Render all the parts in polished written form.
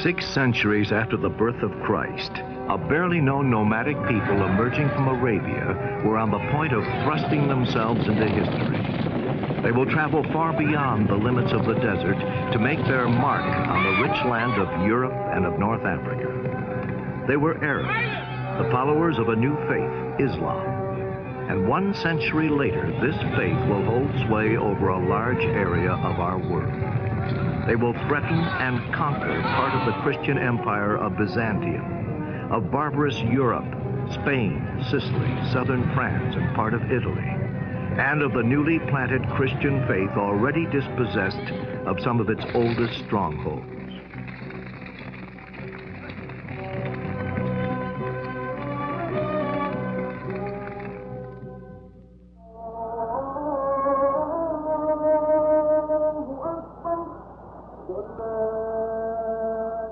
6 centuries after the birth of Christ, a barely known nomadic people emerging from Arabia were on the point of thrusting themselves into history. They will travel far beyond the limits of the desert to make their mark on the rich land of Europe and of North Africa. They were Arabs, the followers of a new faith, Islam. And 1 century later, this faith will hold sway over a large area of our world. They will threaten and conquer part of the Christian empire of Byzantium, of barbarous Europe, Spain, Sicily, southern France, and part of Italy, and of the newly planted Christian faith already dispossessed of some of its oldest strongholds.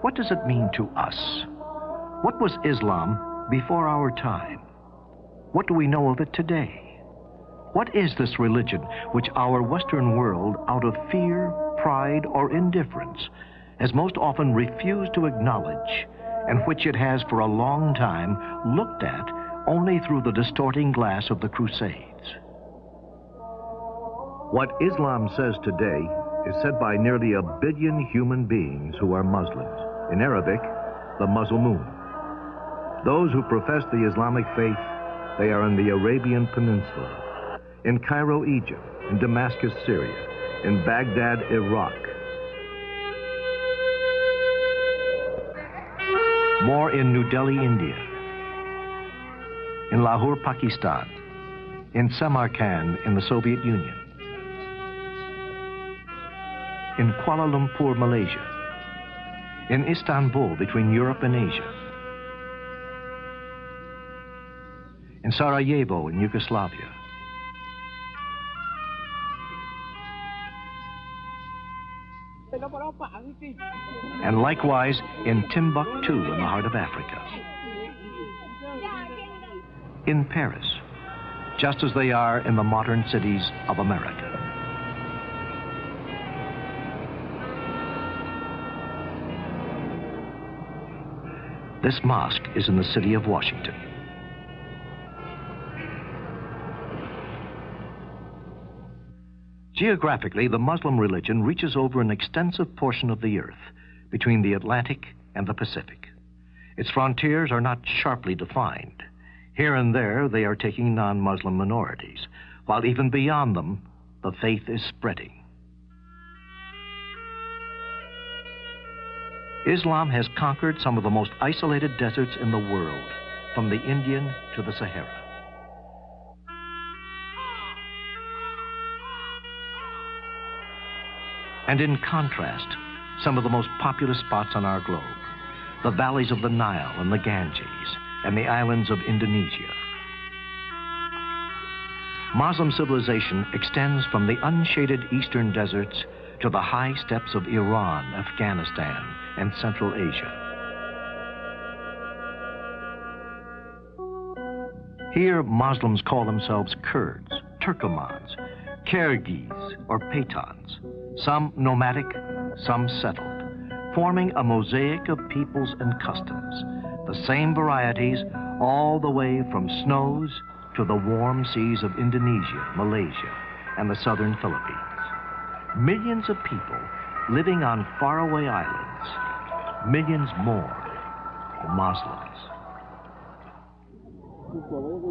What does it mean to us? What was Islam before our time? What do we know of it today? What is this religion which our Western world, out of fear, pride, or indifference, has most often refused to acknowledge, and which it has for a long time looked at only through the distorting glass of the Crusades? What Islam says today is said by nearly 1 billion human beings who are Muslims. In Arabic, the Muslimun. Those who profess the Islamic faith, they are in the Arabian Peninsula, in Cairo, Egypt, in Damascus, Syria, in Baghdad, Iraq. More in New Delhi, India, in Lahore, Pakistan, in Samarkand, in the Soviet Union, in Kuala Lumpur, Malaysia, in Istanbul, between Europe and Asia, in Sarajevo, in Yugoslavia, and likewise in Timbuktu, in the heart of Africa, in Paris, just as they are in the modern cities of America. This mosque is in the city of Washington. Geographically, the Muslim religion reaches over an extensive portion of the earth between the Atlantic and the Pacific. Its frontiers are not sharply defined. Here and there, they are taking non-Muslim minorities, while even beyond them, the faith is spreading. Islam has conquered some of the most isolated deserts in the world, from the Indian to the Sahara. And in contrast, some of the most populous spots on our globe, the valleys of the Nile and the Ganges, and the islands of Indonesia. Muslim civilization extends from the unshaded eastern deserts to the high steppes of Iran, Afghanistan, and Central Asia. Here, Muslims call themselves Kurds, Turkomans, Kyrgyz, or Pathans, some nomadic, some settled, forming a mosaic of peoples and customs, the same varieties all the way from snows to the warm seas of Indonesia, Malaysia, and the southern Philippines. Millions of people living on faraway islands, millions more Muslims.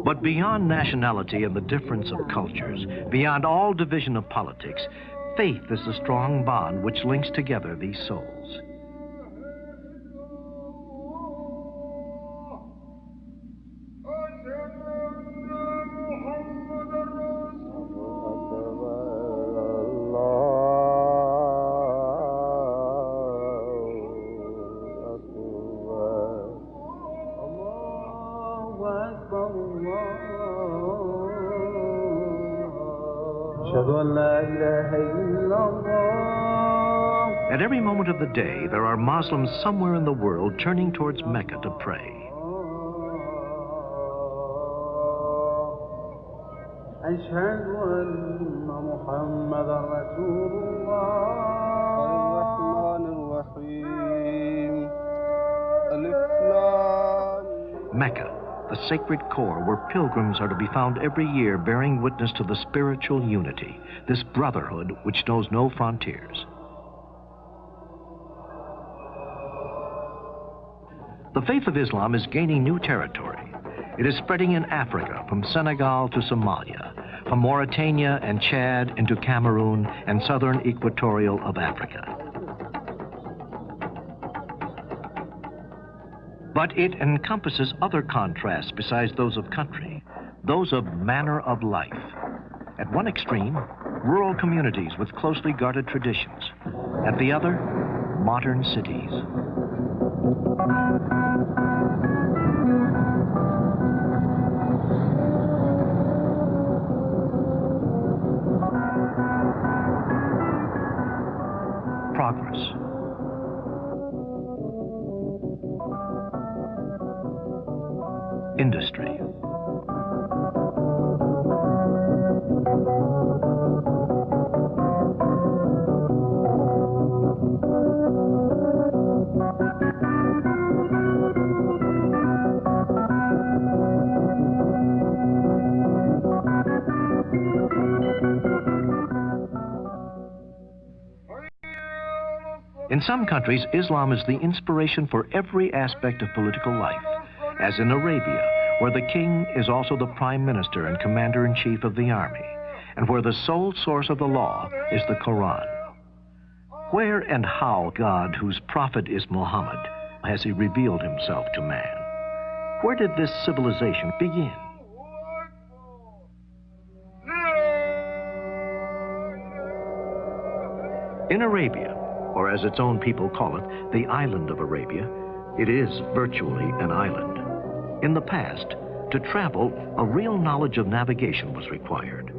But beyond nationality and the difference of cultures, beyond all division of politics, faith is the strong bond which links together these souls. At every moment of the day, there are Muslims somewhere in the world turning towards Mecca to pray. Mecca, the sacred core where pilgrims are to be found every year bearing witness to the spiritual unity, this brotherhood which knows no frontiers. The faith of Islam is gaining new territory. It is spreading in Africa, from Senegal to Somalia, from Mauritania and Chad into Cameroon and southern equatorial of Africa. But it encompasses other contrasts besides those of country, those of manner of life. At one extreme, rural communities with closely guarded traditions. At the other, modern cities. Progress. Industry. In some countries, Islam is the inspiration for every aspect of political life, as in Arabia, where the king is also the prime minister and commander-in-chief of the army, and where the sole source of the law is the Quran. Where and how God, whose prophet is Muhammad, has he revealed himself to man? Where did this civilization begin? In Arabia, or as its own people call it, the island of Arabia, it is virtually an island. In the past, to travel, a real knowledge of navigation was required.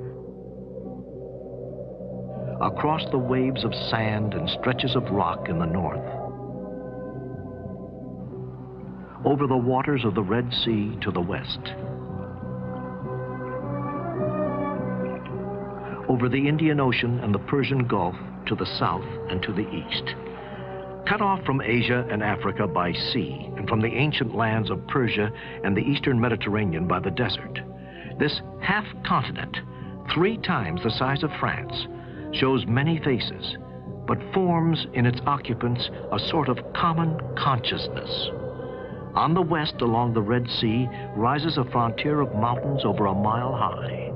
Across the waves of sand and stretches of rock in the north, over the waters of the Red Sea to the west, over the Indian Ocean and the Persian Gulf to the south and to the east. Cut off from Asia and Africa by sea, and from the ancient lands of Persia and the eastern Mediterranean by the desert, this half-continent, 3 times the size of France, shows many faces, but forms in its occupants a sort of common consciousness. On the west, along the Red Sea, rises a frontier of mountains over a mile high.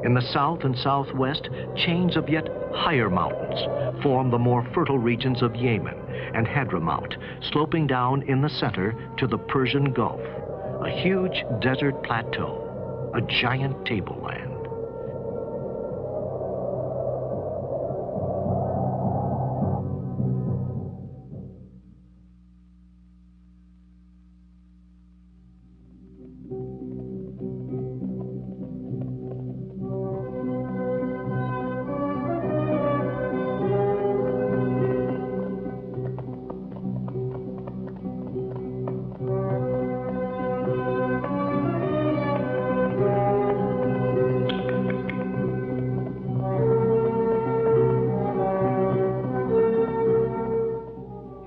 In the south and southwest, chains of yet higher mountains form the more fertile regions of Yemen and Hadramaut, sloping down in the center to the Persian Gulf, a huge desert plateau, a giant tableland.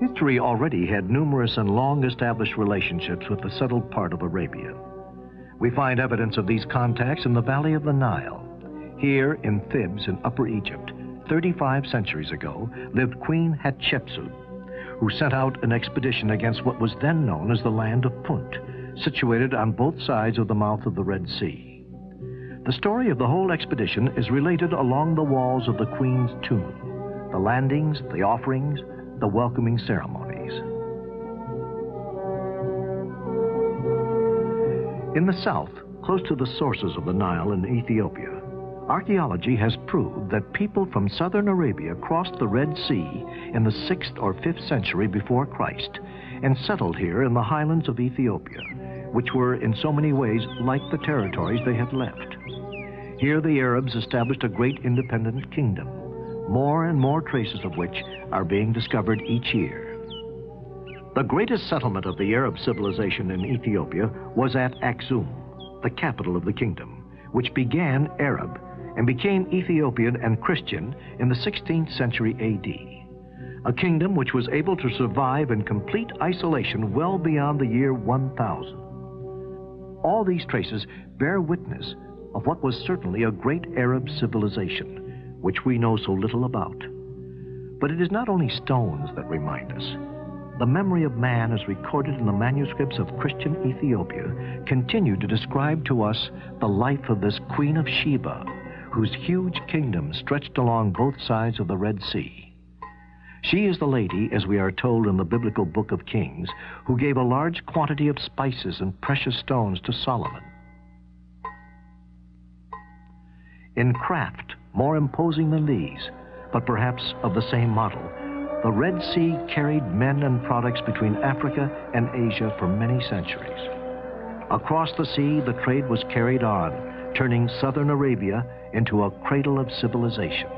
History already had numerous and long-established relationships with the settled part of Arabia. We find evidence of these contacts in the valley of the Nile. Here in Thebes in Upper Egypt, 35 centuries ago, lived Queen Hatshepsut, who sent out an expedition against what was then known as the land of Punt, situated on both sides of the mouth of the Red Sea. The story of the whole expedition is related along the walls of the Queen's tomb, the landings, the offerings, the welcoming ceremonies. In the south, close to the sources of the Nile in Ethiopia, archaeology has proved that people from southern Arabia crossed the Red Sea in the 6th or 5th century before Christ and settled here in the highlands of Ethiopia, which were in so many ways like the territories they had left. Here the Arabs established a great independent kingdom, more and more traces of which are being discovered each year. The greatest settlement of the Arab civilization in Ethiopia was at Aksum, the capital of the kingdom, which began Arab and became Ethiopian and Christian in the 16th century AD, a kingdom which was able to survive in complete isolation well beyond the year 1000. All these traces bear witness of what was certainly a great Arab civilization, which we know so little about. But it is not only stones that remind us. The memory of man as recorded in the manuscripts of Christian Ethiopia continue to describe to us the life of this Queen of Sheba, whose huge kingdom stretched along both sides of the Red Sea. She is the lady, as we are told in the biblical book of Kings, who gave a large quantity of spices and precious stones to Solomon. In craft, more imposing than these, but perhaps of the same model, the Red Sea carried men and products between Africa and Asia for many centuries. Across the sea, the trade was carried on, turning southern Arabia into a cradle of civilization.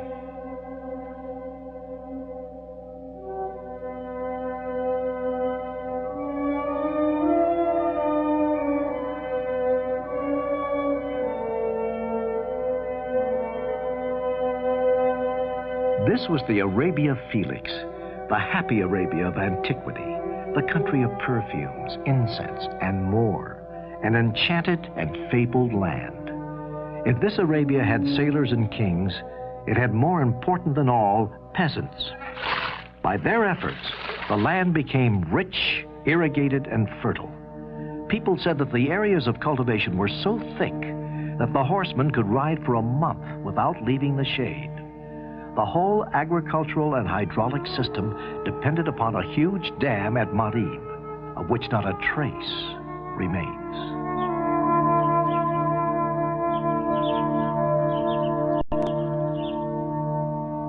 This was the Arabia Felix, the happy Arabia of antiquity, the country of perfumes, incense, and more, an enchanted and fabled land. If this Arabia had sailors and kings, it had more important than all, peasants. By their efforts, the land became rich, irrigated, and fertile. People said that the areas of cultivation were so thick that the horsemen could ride for a month without leaving the shade. The whole agricultural and hydraulic system depended upon a huge dam at Marib, of which not a trace remains.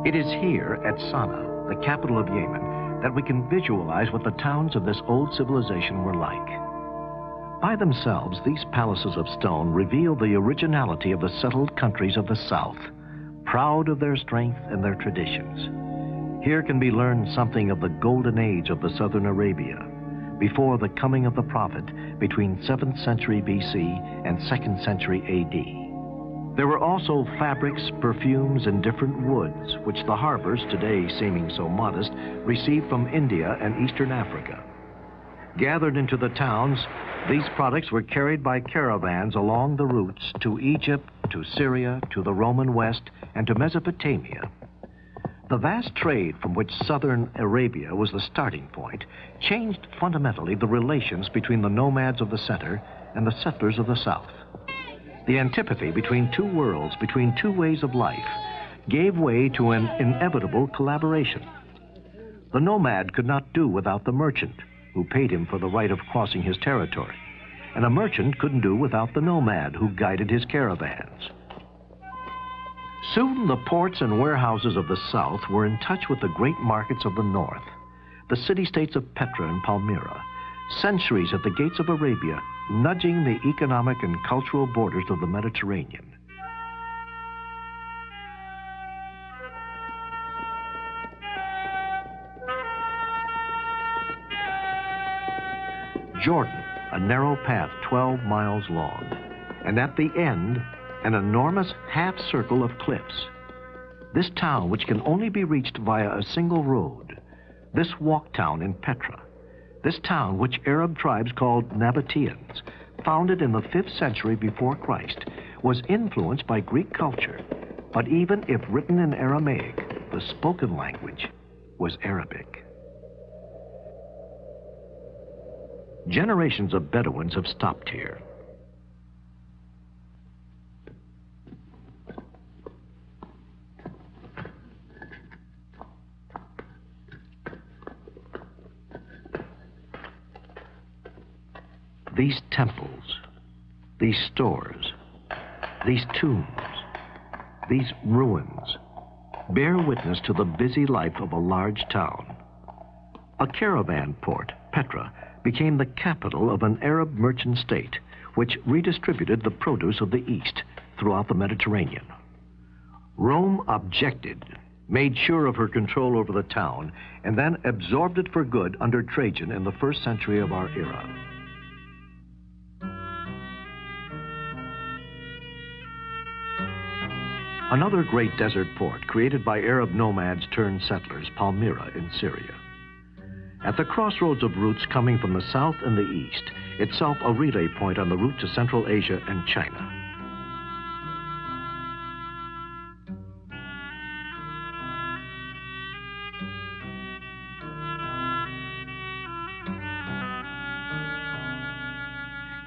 It is here at Sana'a, the capital of Yemen, that we can visualize what the towns of this old civilization were like. By themselves, these palaces of stone reveal the originality of the settled countries of the south, proud of their strength and their traditions. Here can be learned something of the golden age of the southern Arabia, before the coming of the prophet between 7th century BC and 2nd century AD. There were also fabrics, perfumes, and different woods, which the harbors, today seeming so modest, received from India and Eastern Africa. Gathered into the towns, these products were carried by caravans along the routes to Egypt, to Syria, to the Roman West, and to Mesopotamia. The vast trade from which southern Arabia was the starting point changed fundamentally the relations between the nomads of the center and the settlers of the south. The antipathy between two worlds, between two ways of life, gave way to an inevitable collaboration. The nomad could not do without the merchant, who paid him for the right of crossing his territory, and a merchant couldn't do without the nomad who guided his caravans. Soon the ports and warehouses of the south were in touch with the great markets of the north, the city-states of Petra and Palmyra, centuries at the gates of Arabia, nudging the economic and cultural borders of the Mediterranean. Jordan, a narrow path 12 miles long, and at the end, an enormous half-circle of cliffs. This town, which can only be reached via a single road, this walk town in Petra, this town which Arab tribes called Nabateans, founded in the 5th century before Christ, was influenced by Greek culture, but even if written in Aramaic, the spoken language was Arabic. Generations of Bedouins have stopped here. These temples, these stores, these tombs, these ruins bear witness to the busy life of a large town. A caravan port, Petra, became the capital of an Arab merchant state, which redistributed the produce of the East throughout the Mediterranean. Rome objected, made sure of her control over the town, and then absorbed it for good under Trajan in the 1st century of our era. Another great desert port created by Arab nomads turned settlers, Palmyra in Syria. At the crossroads of routes coming from the south and the east, itself a relay point on the route to Central Asia and China.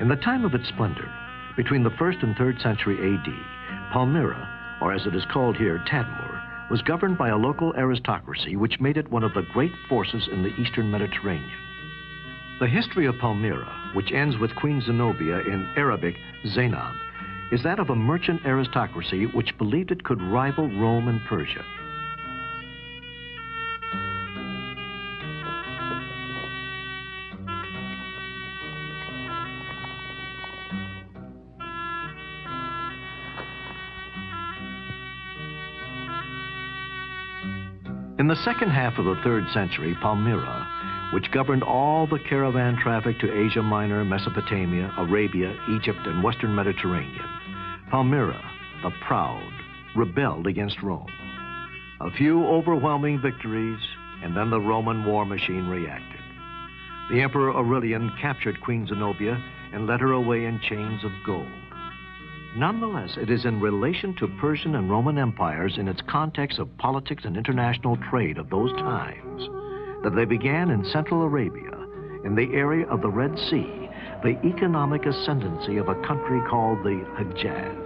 In the time of its splendor, between the 1st and 3rd century A.D., Palmyra, or as it is called here, Tadmur, was governed by a local aristocracy which made it one of the great forces in the eastern Mediterranean. The history of Palmyra, which ends with Queen Zenobia, in Arabic, Zainab, is that of a merchant aristocracy which believed it could rival Rome and Persia. In the second half of the 3rd century, Palmyra, which governed all the caravan traffic to Asia Minor, Mesopotamia, Arabia, Egypt, and Western Mediterranean, Palmyra, the proud, rebelled against Rome. A few overwhelming victories, and then the Roman war machine reacted. The Emperor Aurelian captured Queen Zenobia and led her away in chains of gold. Nonetheless, it is in relation to Persian and Roman empires in its context of politics and international trade of those times that they began in Central Arabia, in the area of the Red Sea, the economic ascendancy of a country called the Hejaz.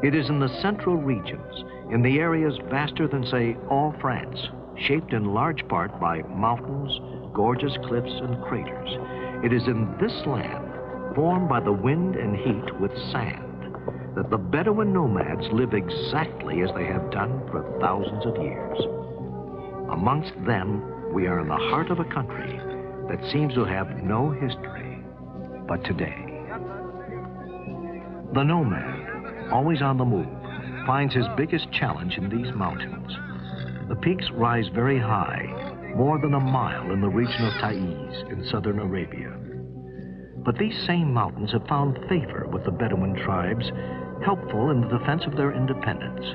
It is in the central regions, in the areas vaster than, say, all France, shaped in large part by mountains, gorgeous cliffs, and craters. It is in this land, formed by the wind and heat with sand, that the Bedouin nomads live exactly as they have done for thousands of years. Amongst them, we are in the heart of a country that seems to have no history but today. The nomad, always on the move, finds his biggest challenge in these mountains. The peaks rise very high, more than a mile in the region of Taiz in southern Arabia. But these same mountains have found favor with the Bedouin tribes, helpful in the defense of their independence.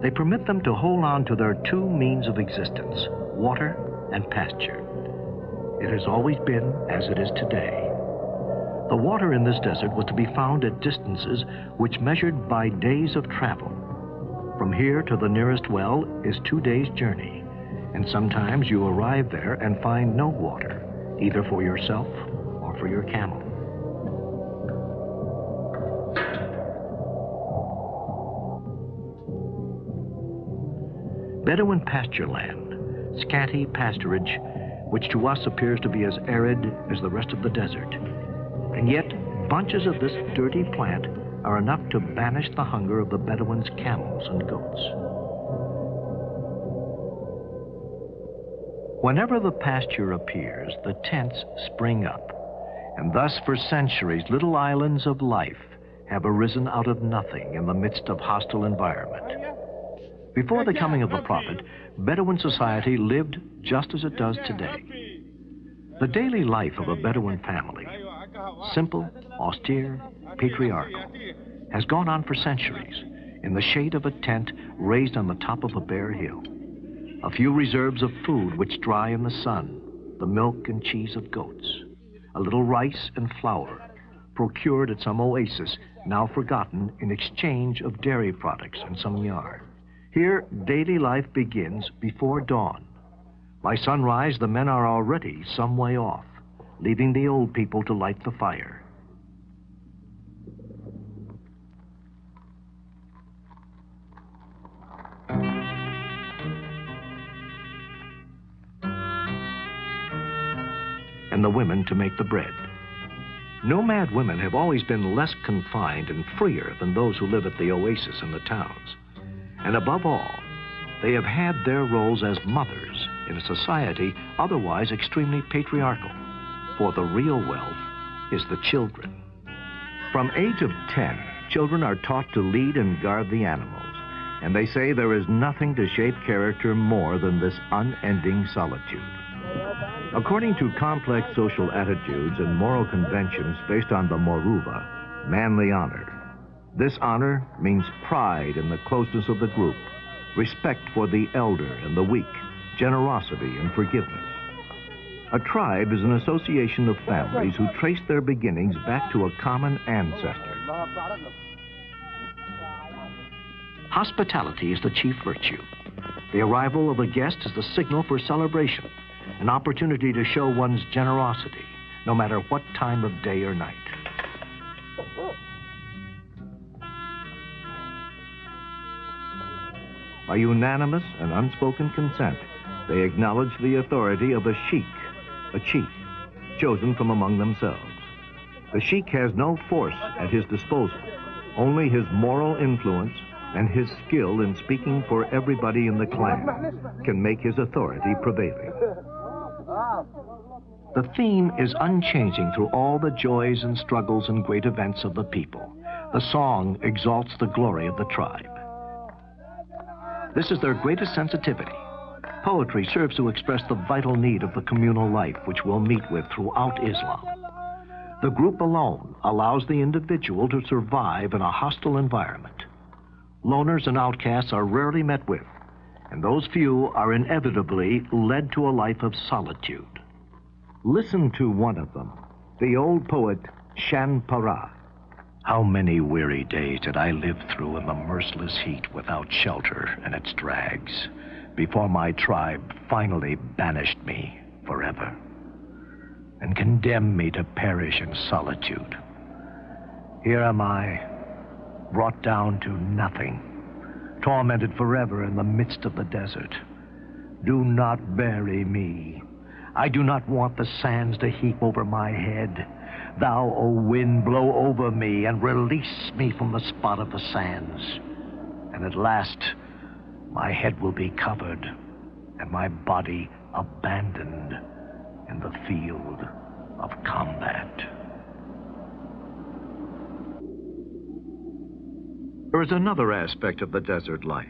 They permit them to hold on to their two means of existence, water and pasture. It has always been as it is today. The water in this desert was to be found at distances which measured by days of travel. From here to the nearest well is 2 days' journey, and sometimes you arrive there and find no water, either for yourself or for your camel. Bedouin pasture land, scanty pasturage, which to us appears to be as arid as the rest of the desert. And yet, bunches of this dirty plant are enough to banish the hunger of the Bedouins' camels and goats. Whenever the pasture appears, the tents spring up, and thus for centuries little islands of life have arisen out of nothing in the midst of hostile environment. Before the coming of the Prophet, Bedouin society lived just as it does today. The daily life of a Bedouin family, simple, austere, patriarchal, has gone on for centuries in the shade of a tent raised on the top of a bare hill. A few reserves of food which dry in the sun, the milk and cheese of goats, a little rice and flour procured at some oasis now forgotten in exchange of dairy products and some yarn. Here, daily life begins before dawn. By sunrise, the men are already some way off, leaving the old people to light the fire. And the women to make the bread. Nomad women have always been less confined and freer than those who live at the oasis in the towns. And above all, they have had their roles as mothers in a society otherwise extremely patriarchal. For the real wealth is the children. From age of 10, children are taught to lead and guard the animals, and they say there is nothing to shape character more than this unending solitude. According to complex social attitudes and moral conventions based on the Moruva, manly honor. This honor means pride in the closeness of the group, respect for the elder and the weak, generosity and forgiveness. A tribe is an association of families who trace their beginnings back to a common ancestor. Hospitality is the chief virtue. The arrival of a guest is the signal for celebration, an opportunity to show one's generosity, no matter what time of day or night. By unanimous and unspoken consent, they acknowledge the authority of a sheikh, a chief, chosen from among themselves. The sheikh has no force at his disposal, only his moral influence and his skill in speaking for everybody in the clan can make his authority prevailing. The theme is unchanging through all the joys and struggles and great events of the people. The song exalts the glory of the tribe. This is their greatest sensitivity. Poetry serves to express the vital need of the communal life which we'll meet with throughout Islam. The group alone allows the individual to survive in a hostile environment. Loners and outcasts are rarely met with, and those few are inevitably led to a life of solitude. Listen to one of them, the old poet Shan Para. How many weary days did I live through in the merciless heat without shelter and its drags, before my tribe finally banished me forever and condemned me to perish in solitude. Here am I, brought down to nothing, tormented forever in the midst of the desert. Do not bury me. I do not want the sands to heap over my head. Thou, O wind, blow over me and release me from the spot of the sands. And at last, my head will be covered and my body abandoned in the field of combat. There is another aspect of the desert life.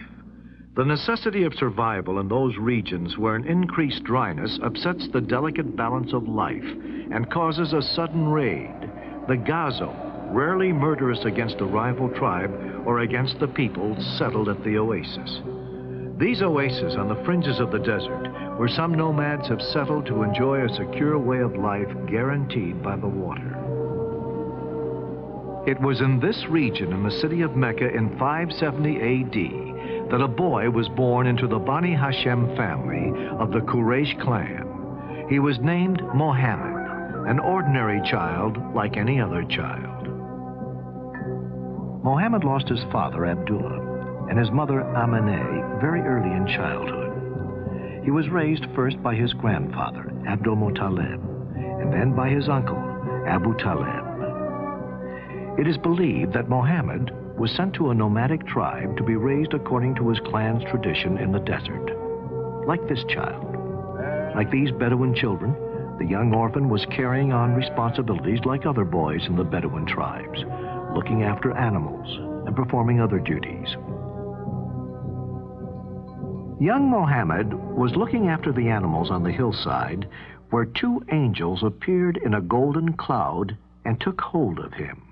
The necessity of survival in those regions where an increased dryness upsets the delicate balance of life and causes a sudden raid. The Gazo, rarely murderous against a rival tribe or against the people settled at the oasis. These oases on the fringes of the desert, where some nomads have settled to enjoy a secure way of life guaranteed by the water. It was in this region in the city of Mecca in 570 A.D. that a boy was born into the Bani Hashem family of the Quraysh clan. He was named Muhammad, an ordinary child like any other child. Muhammad lost his father, Abdullah, and his mother, Amineh, very early in childhood. He was raised first by his grandfather, Abdul Muttalib, and then by his uncle, Abu Talib. It is believed that Muhammad was sent to a nomadic tribe to be raised according to his clan's tradition in the desert. Like this child, like these Bedouin children, the young orphan was carrying on responsibilities like other boys in the Bedouin tribes, looking after animals and performing other duties. Young Muhammad was looking after the animals on the hillside where two angels appeared in a golden cloud and took hold of him.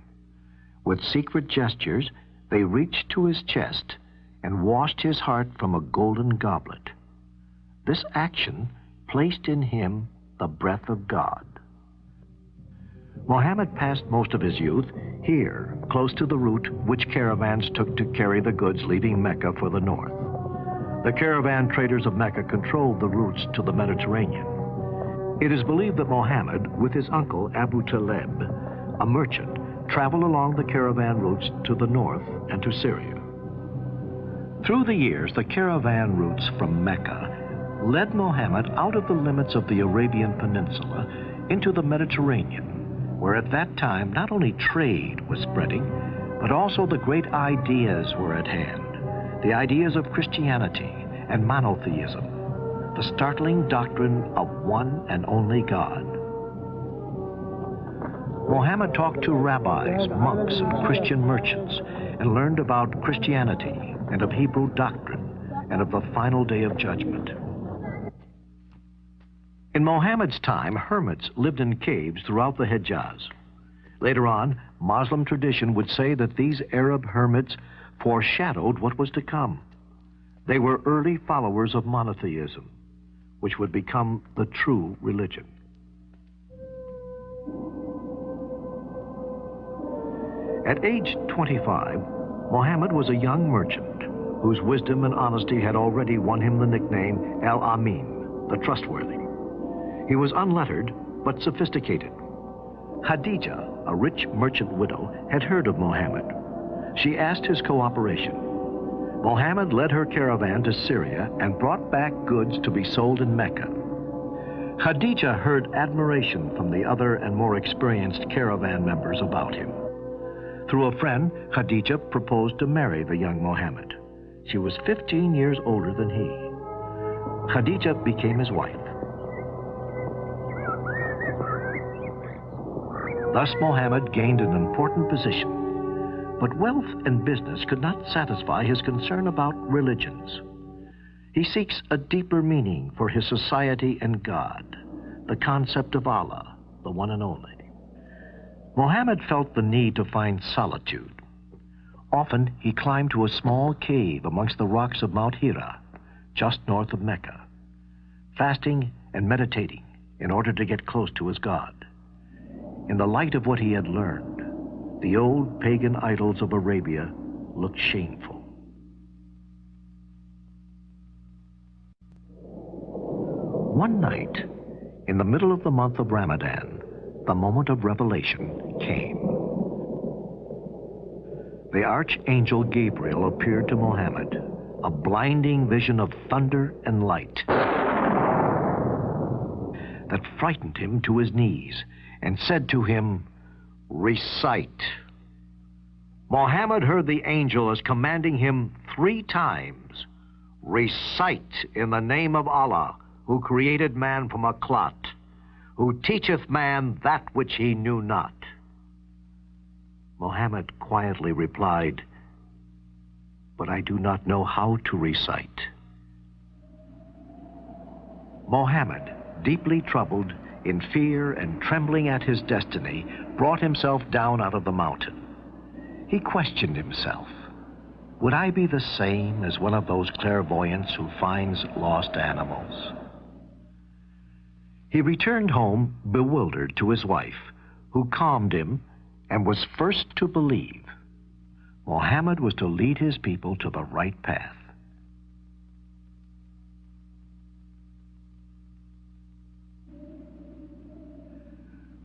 With secret gestures, they reached to his chest and washed his heart from a golden goblet. This action placed in him the breath of God. Muhammad passed most of his youth here, close to the route which caravans took to carry the goods leaving Mecca for the north. The caravan traders of Mecca controlled the routes to the Mediterranean. It is believed that Muhammad, with his uncle Abu Talib, a merchant, traveled along the caravan routes to the north and to Syria. Through the years, the caravan routes from Mecca led Muhammad out of the limits of the Arabian Peninsula into the Mediterranean, where at that time not only trade was spreading, but also the great ideas were at hand. The ideas of Christianity and monotheism, the startling doctrine of one and only God. Muhammad talked to rabbis, monks, and Christian merchants and learned about Christianity and of Hebrew doctrine and of the final day of judgment. In Muhammad's time, hermits lived in caves throughout the Hejaz. Later on, Muslim tradition would say that these Arab hermits foreshadowed what was to come. They were early followers of monotheism, which would become the true religion. At age 25, Muhammad was a young merchant whose wisdom and honesty had already won him the nickname Al-Amin, the trustworthy. He was unlettered, but sophisticated. Khadija, a rich merchant widow, had heard of Muhammad. She asked his cooperation. Muhammad led her caravan to Syria and brought back goods to be sold in Mecca. Khadija heard admiration from the other and more experienced caravan members about him. Through a friend, Khadija proposed to marry the young Muhammad. She was 15 years older than he. Khadija became his wife. Thus Muhammad gained an important position, but wealth and business could not satisfy his concern about religions. He seeks a deeper meaning for his society and God, the concept of Allah, the one and only. Muhammad felt the need to find solitude. Often he climbed to a small cave amongst the rocks of Mount Hira, just north of Mecca, fasting and meditating in order to get close to his God. In the light of what he had learned, the old pagan idols of Arabia looked shameful. One night, in the middle of the month of Ramadan, the moment of revelation came. The archangel Gabriel appeared to Muhammad, a blinding vision of thunder and light that frightened him to his knees and said to him, "Recite." Muhammad heard the angel as commanding him 3 times, "Recite in the name of Allah, who created man from a clot, who teacheth man that which he knew not." Muhammad quietly replied, "But I do not know how to recite." Muhammad, deeply troubled, in fear and trembling at his destiny, brought himself down out of the mountain. He questioned himself. Would I be the same as one of those clairvoyants who finds lost animals? He returned home bewildered to his wife, who calmed him and was first to believe. Muhammad was to lead his people to the right path.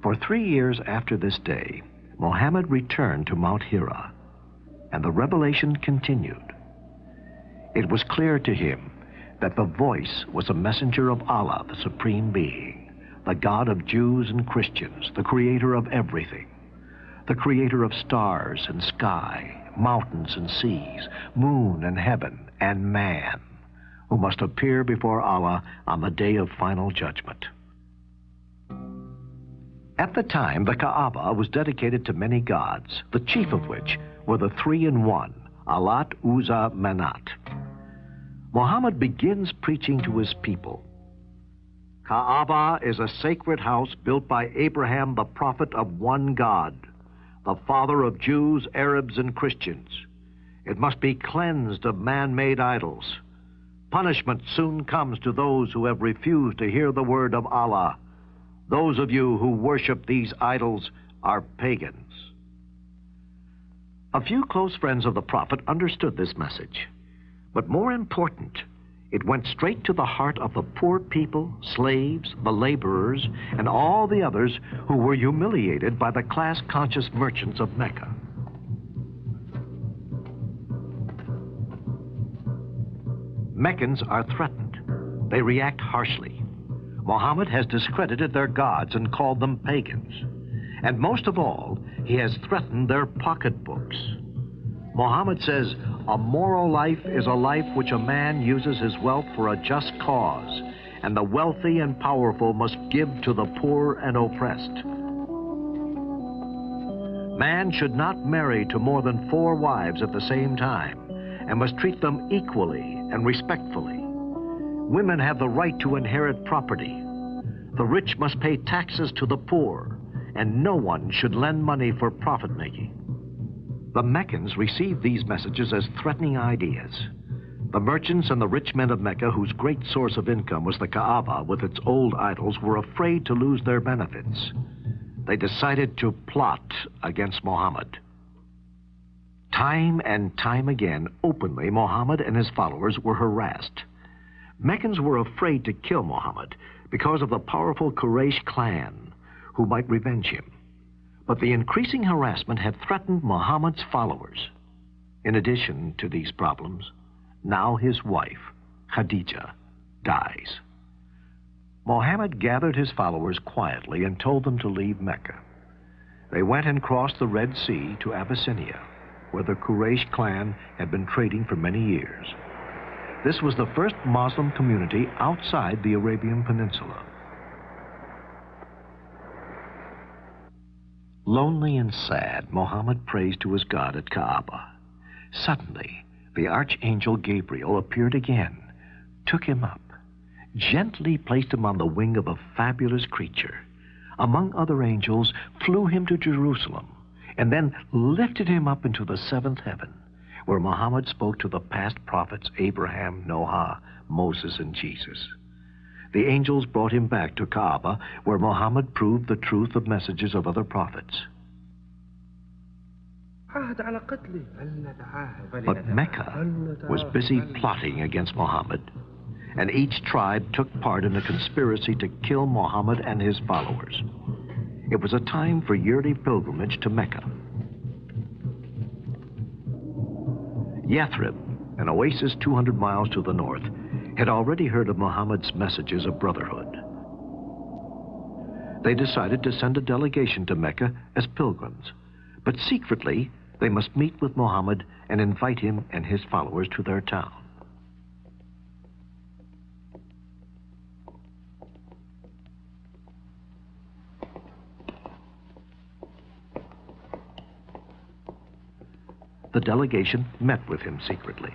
For 3 years after this day, Muhammad returned to Mount Hira, and the revelation continued. It was clear to him that the voice was a messenger of Allah, the Supreme Being, the God of Jews and Christians, the creator of everything, the creator of stars and sky, mountains and seas, moon and heaven, and man, who must appear before Allah on the day of final judgment. At the time, the Kaaba was dedicated to many gods, the chief of which were the 3-in-1, Allat, Uzza, Manat. Muhammad begins preaching to his people. Kaaba is a sacred house built by Abraham, the prophet of one God, the father of Jews, Arabs, and Christians. It must be cleansed of man-made idols. Punishment soon comes to those who have refused to hear the word of Allah. Those of you who worship these idols are pagans. A few close friends of the prophet understood this message. But more important, it went straight to the heart of the poor people, slaves, the laborers, and all the others who were humiliated by the class-conscious merchants of Mecca. Meccans are threatened. They react harshly. Muhammad has discredited their gods and called them pagans. And most of all, he has threatened their pocketbooks. Muhammad says, a moral life is a life which a man uses his wealth for a just cause, and the wealthy and powerful must give to the poor and oppressed. Man should not marry to more than 4 wives at the same time, and must treat them equally and respectfully. Women have the right to inherit property. The rich must pay taxes to the poor, and no one should lend money for profit-making. The Meccans received these messages as threatening ideas. The merchants and the rich men of Mecca, whose great source of income was the Kaaba with its old idols, were afraid to lose their benefits. They decided to plot against Muhammad. Time and time again, openly, Muhammad and his followers were harassed. Meccans were afraid to kill Muhammad because of the powerful Quraysh clan who might revenge him. But the increasing harassment had threatened Muhammad's followers. In addition to these problems, now his wife, Khadija, dies. Muhammad gathered his followers quietly and told them to leave Mecca. They went and crossed the Red Sea to Abyssinia, where the Quraysh clan had been trading for many years. This was the first Muslim community outside the Arabian Peninsula. Lonely and sad, Muhammad prays to his God at Kaaba. Suddenly, the archangel Gabriel appeared again, took him up, gently placed him on the wing of a fabulous creature, among other angels, flew him to Jerusalem, and then lifted him up into the seventh heaven, where Muhammad spoke to the past prophets Abraham, Noah, Moses, and Jesus. The angels brought him back to Kaaba, where Muhammad proved the truth of messages of other prophets. But Mecca was busy plotting against Muhammad, and each tribe took part in a conspiracy to kill Muhammad and his followers. It was a time for yearly pilgrimage to Mecca. Yathrib, an oasis 200 miles to the north, had already heard of Muhammad's messages of brotherhood. They decided to send a delegation to Mecca as pilgrims, but secretly they must meet with Muhammad and invite him and his followers to their town. The delegation met with him secretly.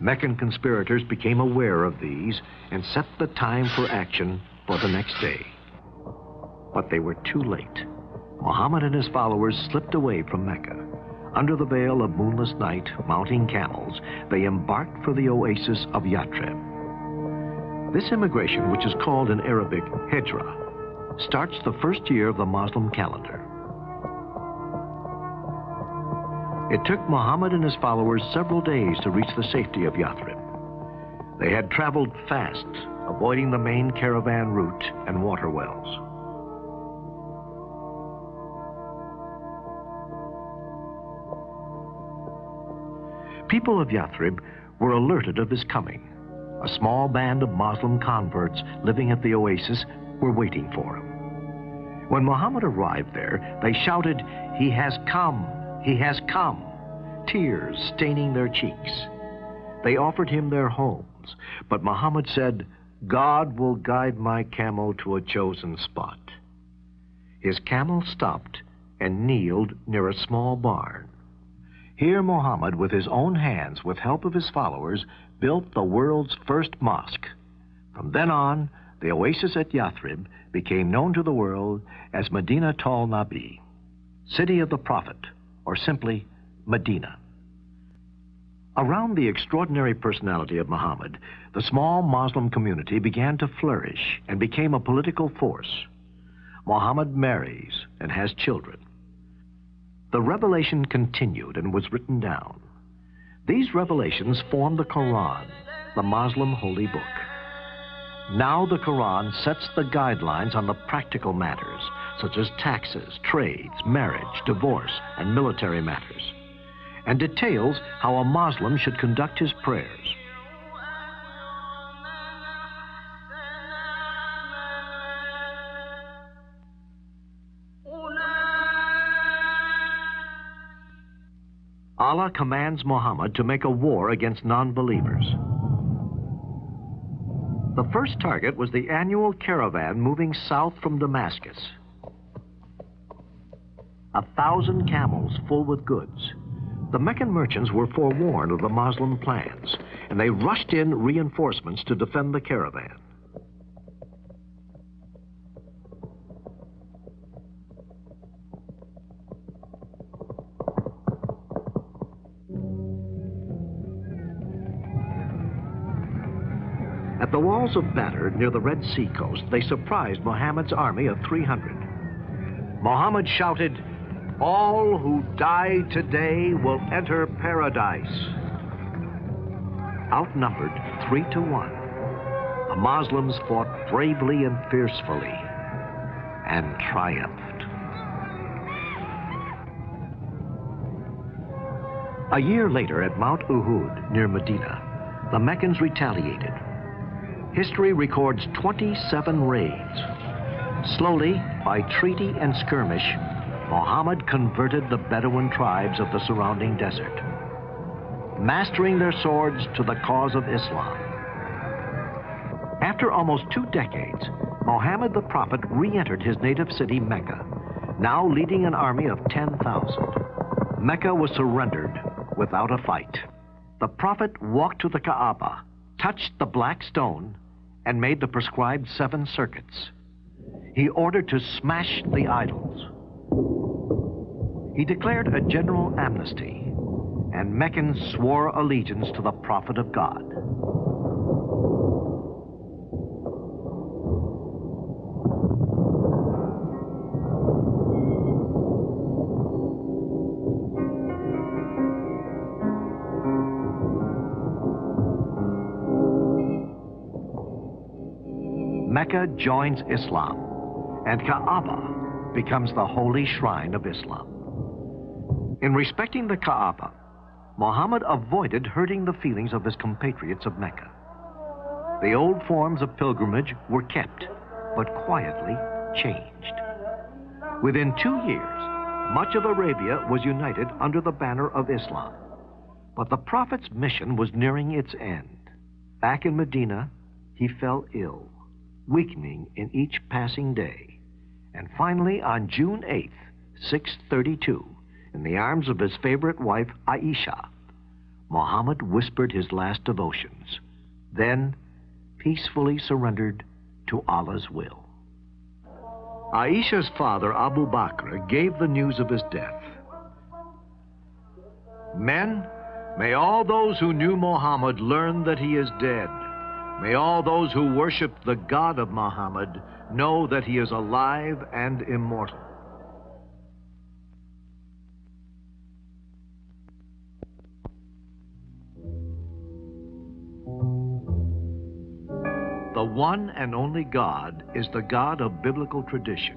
Meccan conspirators became aware of these and set the time for action for the next day. But they were too late. Muhammad and his followers slipped away from Mecca. Under the veil of moonless night, mounting camels, they embarked for the oasis of Yathrib. This immigration, which is called in Arabic Hijra, starts the first year of the Muslim calendar. It took Muhammad and his followers several days to reach the safety of Yathrib. They had traveled fast, avoiding the main caravan route and water wells. People of Yathrib were alerted of his coming. A small band of Muslim converts living at the oasis were waiting for him. When Muhammad arrived there, they shouted, "He has come! He has come!" Tears staining their cheeks. They offered him their homes, but Muhammad said, "God will guide my camel to a chosen spot." His camel stopped and kneeled near a small barn. Here Muhammad, with his own hands, with help of his followers, built the world's first mosque. From then on, the oasis at Yathrib became known to the world as Madinatul Nabi, City of the Prophet, or simply Medina. Around the extraordinary personality of Muhammad, the small Muslim community began to flourish and became a political force. Muhammad marries and has children. The revelation continued and was written down. These revelations form the Quran, the Muslim holy book. Now the Quran sets the guidelines on the practical matters, such as taxes, trades, marriage, divorce, and military matters, and details how a Muslim should conduct his prayers. Allah commands Muhammad to make a war against non-believers. The first target was the annual caravan moving south from Damascus. 1,000 camels full with goods. The Meccan merchants were forewarned of the Muslim plans, and they rushed in reinforcements to defend the caravan. At the walls of Badr, near the Red Sea coast, they surprised Muhammad's army of 300. Muhammad shouted, "All who die today will enter paradise." Outnumbered 3-1, the Muslims fought bravely and fiercely and triumphed. A year later at Mount Uhud near Medina, the Meccans retaliated. History records 27 raids. Slowly, by treaty and skirmish, Muhammad converted the Bedouin tribes of the surrounding desert, mastering their swords to the cause of Islam. After almost 2 decades, Muhammad the Prophet re-entered his native city, Mecca, now leading an army of 10,000. Mecca was surrendered without a fight. The Prophet walked to the Kaaba, touched the black stone, and made the prescribed 7 circuits. He ordered to smash the idols. He declared a general amnesty, and Meccans swore allegiance to the Prophet of God. Mecca joins Islam, and Kaaba becomes the holy shrine of Islam. In respecting the Kaaba, Muhammad avoided hurting the feelings of his compatriots of Mecca. The old forms of pilgrimage were kept, but quietly changed. Within 2 years, much of Arabia was united under the banner of Islam. But the Prophet's mission was nearing its end. Back in Medina, he fell ill, weakening in each passing day. And finally, on June 8th, 632, in the arms of his favorite wife, Aisha, Muhammad whispered his last devotions, then peacefully surrendered to Allah's will. Aisha's father, Abu Bakr, gave the news of his death. "Men, may all those who knew Muhammad learn that he is dead. May all those who worship the God of Muhammad know that he is alive and immortal." The one and only God is the God of biblical tradition.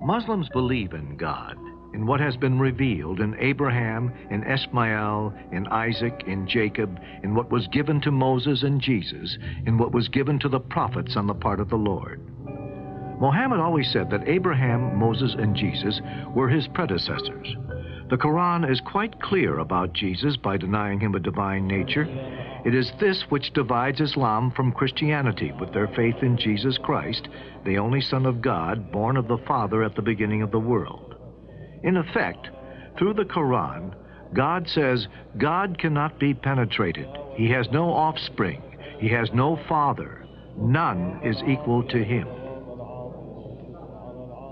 Muslims believe in God, in what has been revealed in Abraham, in Ishmael, in Isaac, in Jacob, in what was given to Moses and Jesus, in what was given to the prophets on the part of the Lord. Muhammad always said that Abraham, Moses, and Jesus were his predecessors. The Quran is quite clear about Jesus by denying him a divine nature. It is this which divides Islam from Christianity, with their faith in Jesus Christ, the only Son of God, born of the Father at the beginning of the world. In effect, through the Quran, God says God cannot be penetrated. He has no offspring. He has no father. None is equal to him.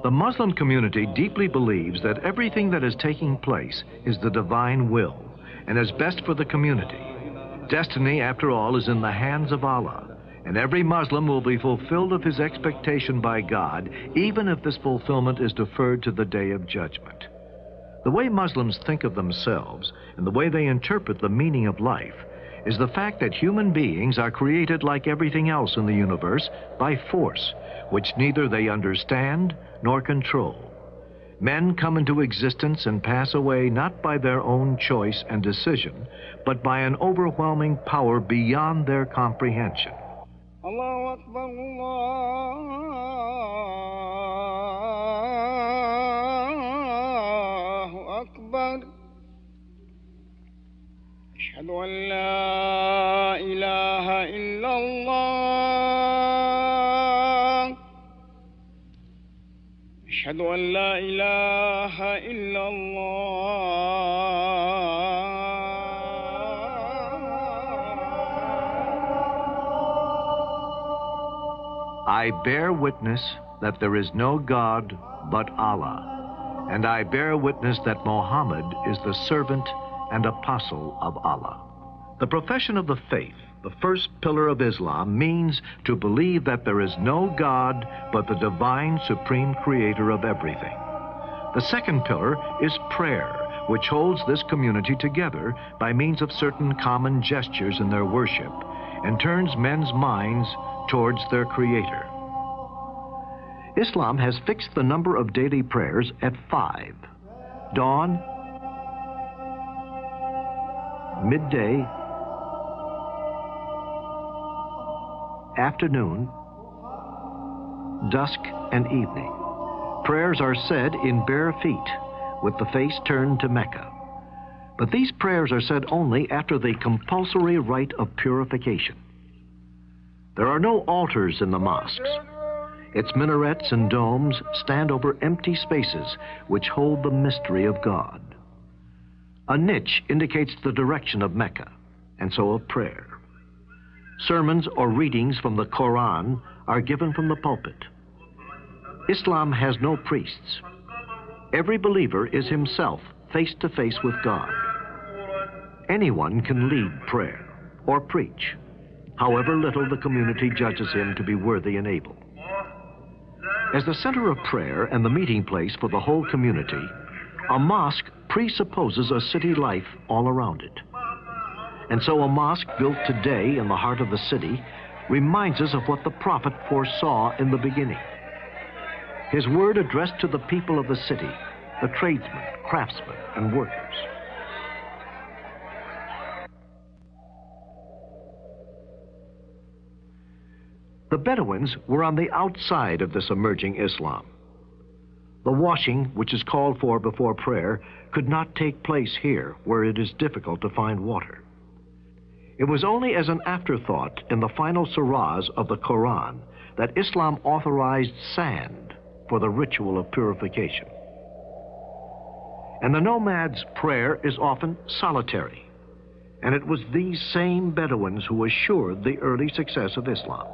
The Muslim community deeply believes that everything that is taking place is the divine will and is best for the community. Destiny, after all, is in the hands of Allah, and every Muslim will be fulfilled of his expectation by God, even if this fulfillment is deferred to the Day of Judgment. The way Muslims think of themselves and the way they interpret the meaning of life is the fact that human beings are created like everything else in the universe by force, which neither they understand nor control. Men come into existence and pass away not by their own choice and decision, but by an overwhelming power beyond their comprehension. Allahu Akbar, Allahu Akbar. Ashhadu an la ilaha illallah. Ashhadu an la ilaha illallah. I bear witness that there is no God but Allah, and I bear witness that Muhammad is the servant and apostle of Allah. The profession of the faith the first pillar of Islam, means to believe that there is no God but the divine supreme creator of everything. The second pillar is prayer, which holds this community together by means of certain common gestures in their worship and turns men's minds towards their Creator. Islam has fixed the number of daily prayers at 5. Dawn, midday, afternoon, dusk, and evening. Prayers are said in bare feet, with the face turned to Mecca. But these prayers are said only after the compulsory rite of purification. There are no altars in the mosques. Its minarets and domes stand over empty spaces which hold the mystery of God. A niche indicates the direction of Mecca, and so of prayer. Sermons or readings from the Quran are given from the pulpit. Islam has no priests. Every believer is himself face to face with God. Anyone can lead prayer or preach, however little the community judges him to be worthy and able. As the center of prayer and the meeting place for the whole community, a mosque presupposes a city life all around it. And so a mosque built today in the heart of the city reminds us of what the prophet foresaw in the beginning. His word addressed to the people of the city, the tradesmen, craftsmen, and workers. The Bedouins were on the outside of this emerging Islam. The washing, which is called for before prayer, could not take place here, where it is difficult to find water. It was only as an afterthought in the final surahs of the Quran that Islam authorized sand for the ritual of purification. And the nomad's prayer is often solitary, and it was these same Bedouins who assured the early success of Islam.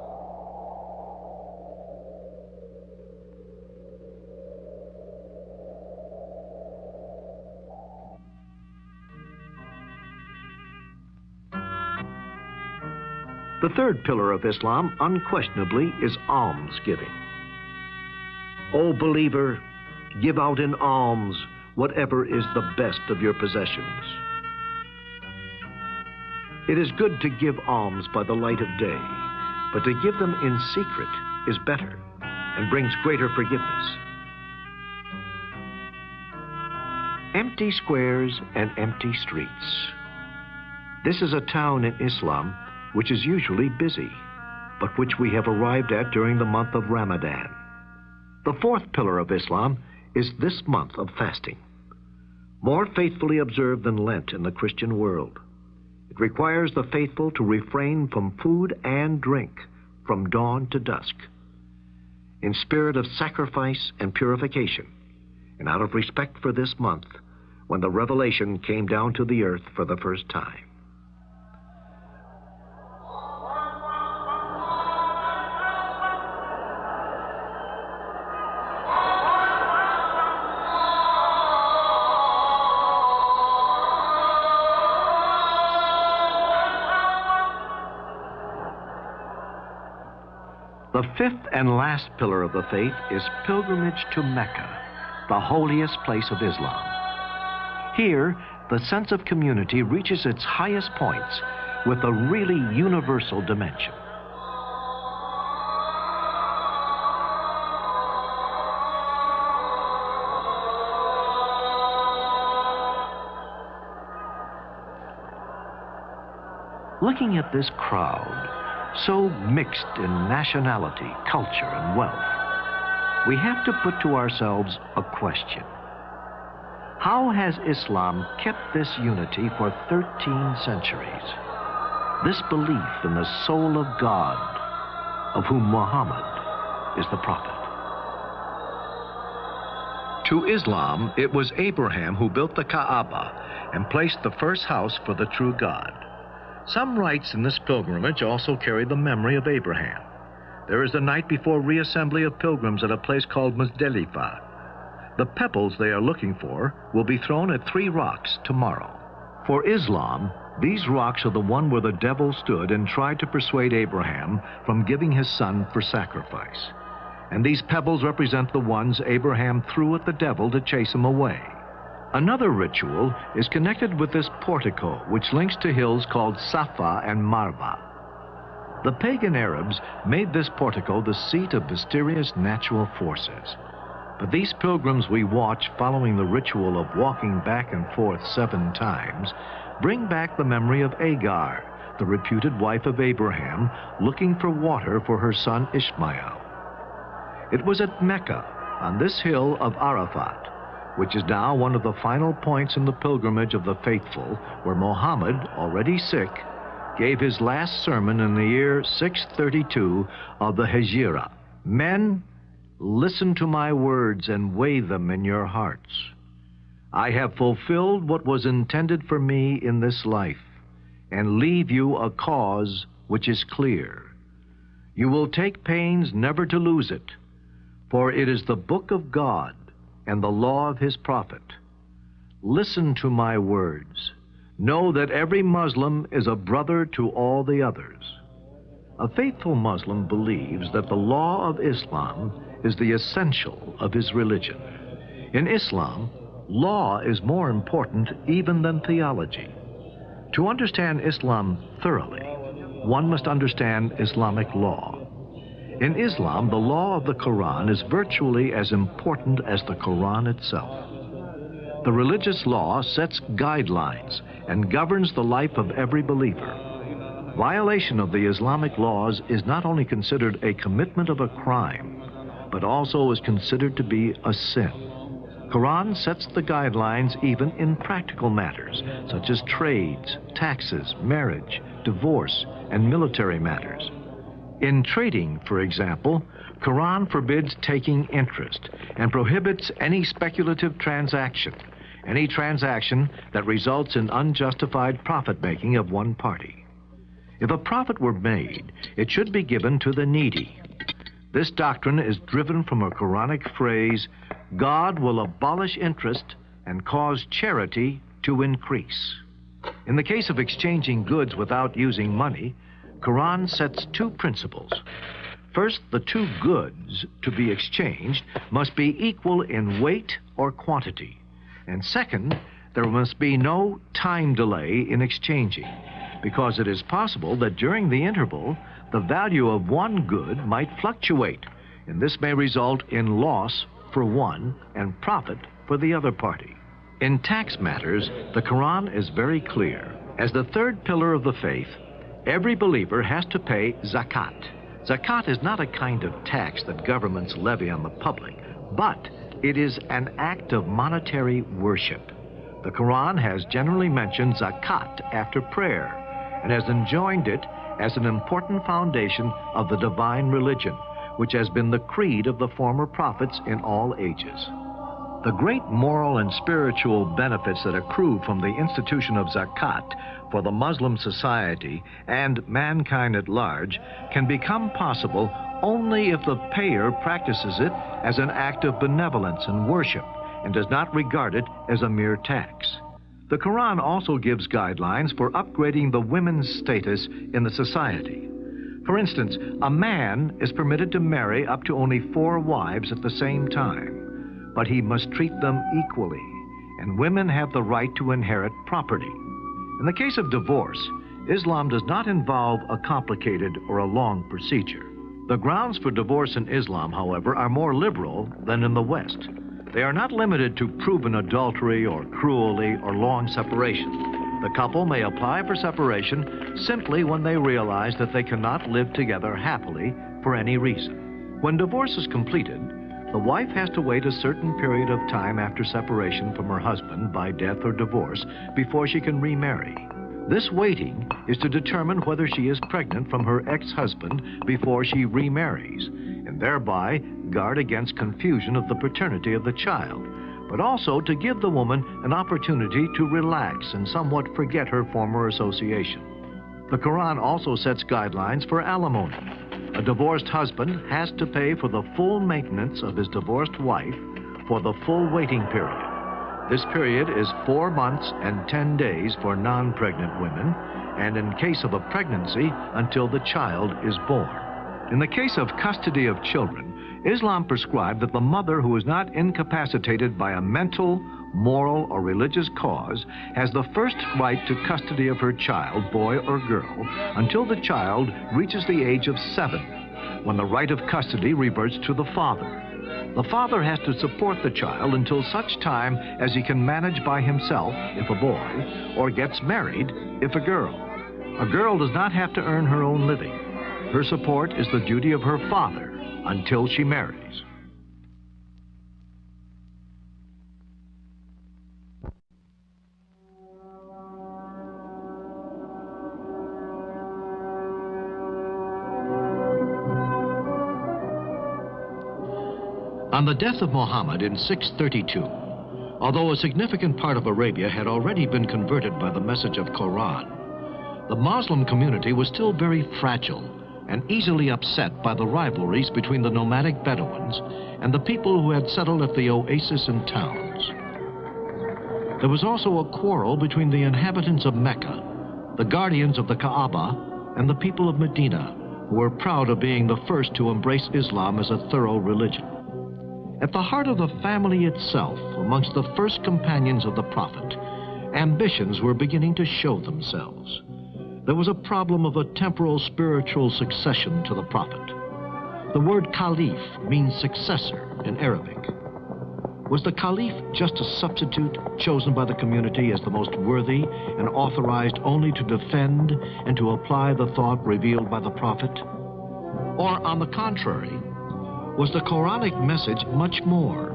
The third pillar of Islam, unquestionably, is almsgiving. O believer, give out in alms whatever is the best of your possessions. It is good to give alms by the light of day, but to give them in secret is better and brings greater forgiveness. Empty squares and empty streets. This is a town in Islam which is usually busy, but which we have arrived at during the month of Ramadan. The fourth pillar of Islam is this month of fasting, more faithfully observed than Lent in the Christian world. It requires the faithful to refrain from food and drink from dawn to dusk, in spirit of sacrifice and purification, and out of respect for this month, when the revelation came down to the earth for the first time. The fifth and last pillar of the faith is pilgrimage to Mecca, the holiest place of Islam. Here, the sense of community reaches its highest points with a really universal dimension. Looking at this crowd, so mixed in nationality, culture, and wealth, we have to put to ourselves a question. How has Islam kept this unity for 13 centuries? This belief in the soul of God, of whom Muhammad is the prophet. To Islam, it was Abraham who built the Kaaba and placed the first house for the true God. Some rites in this pilgrimage also carry the memory of Abraham. There is the night before reassembly of pilgrims at a place called Muzdalifah. The pebbles they are looking for will be thrown at 3 rocks tomorrow. For Islam, these rocks are the one where the devil stood and tried to persuade Abraham from giving his son for sacrifice. And these pebbles represent the ones Abraham threw at the devil to chase him away. Another ritual is connected with this portico, which links to hills called Safa and Marwa. The pagan Arabs made this portico the seat of mysterious natural forces. But these pilgrims we watch following the ritual of walking back and forth 7 times bring back the memory of Agar, the reputed wife of Abraham, looking for water for her son Ishmael. It was at Mecca, on this hill of Arafat, which is now one of the final points in the pilgrimage of the faithful, where Muhammad, already sick, gave his last sermon in the year 632 of the Hijra. Men, listen to my words and weigh them in your hearts. I have fulfilled what was intended for me in this life, and leave you a cause which is clear. You will take pains never to lose it, for it is the book of God and the law of his prophet. Listen to my words. Know that every Muslim is a brother to all the others. A faithful Muslim believes that the law of Islam is the essential of his religion. In Islam, law is more important even than theology. To understand Islam thoroughly, one must understand Islamic law. In Islam, the law of the Quran is virtually as important as the Quran itself. The religious law sets guidelines and governs the life of every believer. Violation of the Islamic laws is not only considered a commitment of a crime, but also is considered to be a sin. Quran sets the guidelines even in practical matters, such as trades, taxes, marriage, divorce, and military matters. In trading, for example, Quran forbids taking interest and prohibits any speculative transaction, any transaction that results in unjustified profit-making of one party. If a profit were made, it should be given to the needy. This doctrine is driven from a Quranic phrase, God will abolish interest and cause charity to increase. In the case of exchanging goods without using money, Quran sets 2 principles. First, the 2 goods to be exchanged must be equal in weight or quantity. And second, there must be no time delay in exchanging, because it is possible that during the interval, the value of one good might fluctuate, and this may result in loss for one and profit for the other party. In tax matters, the Quran is very clear. As the 3rd pillar of the faith, every believer has to pay zakat. Zakat is not a kind of tax that governments levy on the public, but it is an act of monetary worship. The Quran has generally mentioned zakat after prayer and has enjoined it as an important foundation of the divine religion, which has been the creed of the former prophets in all ages. The great moral and spiritual benefits that accrue from the institution of zakat for the Muslim society and mankind at large can become possible only if the payer practices it as an act of benevolence and worship and does not regard it as a mere tax. The Quran also gives guidelines for upgrading the women's status in the society. For instance, a man is permitted to marry up to only 4 wives at the same time, but he must treat them equally, and women have the right to inherit property. In the case of divorce, Islam does not involve a complicated or a long procedure. The grounds for divorce in Islam, however, are more liberal than in the West. They are not limited to proven adultery or cruelty or long separation. The couple may apply for separation simply when they realize that they cannot live together happily for any reason. When divorce is completed, the wife has to wait a certain period of time after separation from her husband by death or divorce before she can remarry. This waiting is to determine whether she is pregnant from her ex-husband before she remarries, and thereby guard against confusion of the paternity of the child, but also to give the woman an opportunity to relax and somewhat forget her former association. The Quran also sets guidelines for alimony. A divorced husband has to pay for the full maintenance of his divorced wife for the full waiting period. This period is 4 months and 10 days for non-pregnant women, and in case of a pregnancy, until the child is born. In the case of custody of children, Islam prescribed that the mother who is not incapacitated by a mental, moral, or religious cause has the first right to custody of her child, boy or girl, until the child reaches the age of 7, when the right of custody reverts to the father. The father has to support the child until such time as he can manage by himself, if a boy, or gets married, if a girl. A girl does not have to earn her own living. Her support is the duty of her father until she marries. On the death of Muhammad in 632, although a significant part of Arabia had already been converted by the message of Quran, the Muslim community was still very fragile and easily upset by the rivalries between the nomadic Bedouins and the people who had settled at the oasis and towns. There was also a quarrel between the inhabitants of Mecca, the guardians of the Kaaba, and the people of Medina, who were proud of being the first to embrace Islam as a thorough religion. At the heart of the family itself, amongst the first companions of the Prophet, ambitions were beginning to show themselves. There was a problem of a temporal spiritual succession to the Prophet. The word Caliph means successor in Arabic. Was the Caliph just a substitute chosen by the community as the most worthy and authorized only to defend and to apply the thought revealed by the Prophet? Or, on the contrary, was the Quranic message much more?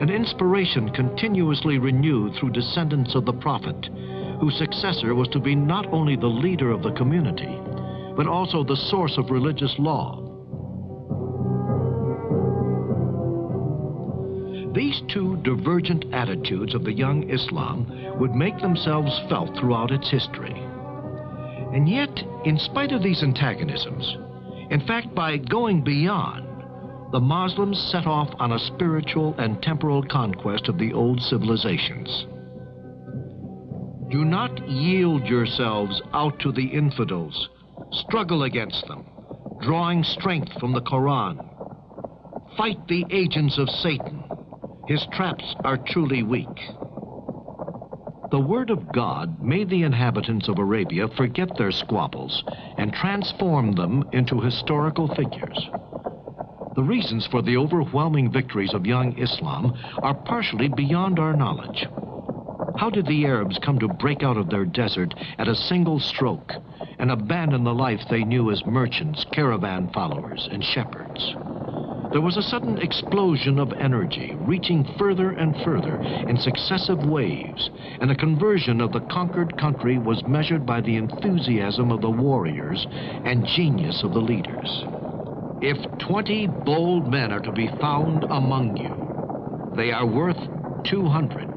An inspiration continuously renewed through descendants of the Prophet, whose successor was to be not only the leader of the community, but also the source of religious law. These two divergent attitudes of the young Islam would make themselves felt throughout its history. And yet, in spite of these antagonisms, in fact, by going beyond, the Muslims set off on a spiritual and temporal conquest of the old civilizations. Do not yield yourselves out to the infidels. Struggle against them, drawing strength from the Quran. Fight the agents of Satan. His traps are truly weak. The word of God made the inhabitants of Arabia forget their squabbles and transformed them into historical figures. The reasons for the overwhelming victories of young Islam are partially beyond our knowledge. How did the Arabs come to break out of their desert at a single stroke and abandon the life they knew as merchants, caravan followers, and shepherds? There was a sudden explosion of energy, reaching further and further in successive waves, and the conversion of the conquered country was measured by the enthusiasm of the warriors and genius of the leaders. If 20 bold men are to be found among you, they are worth 200.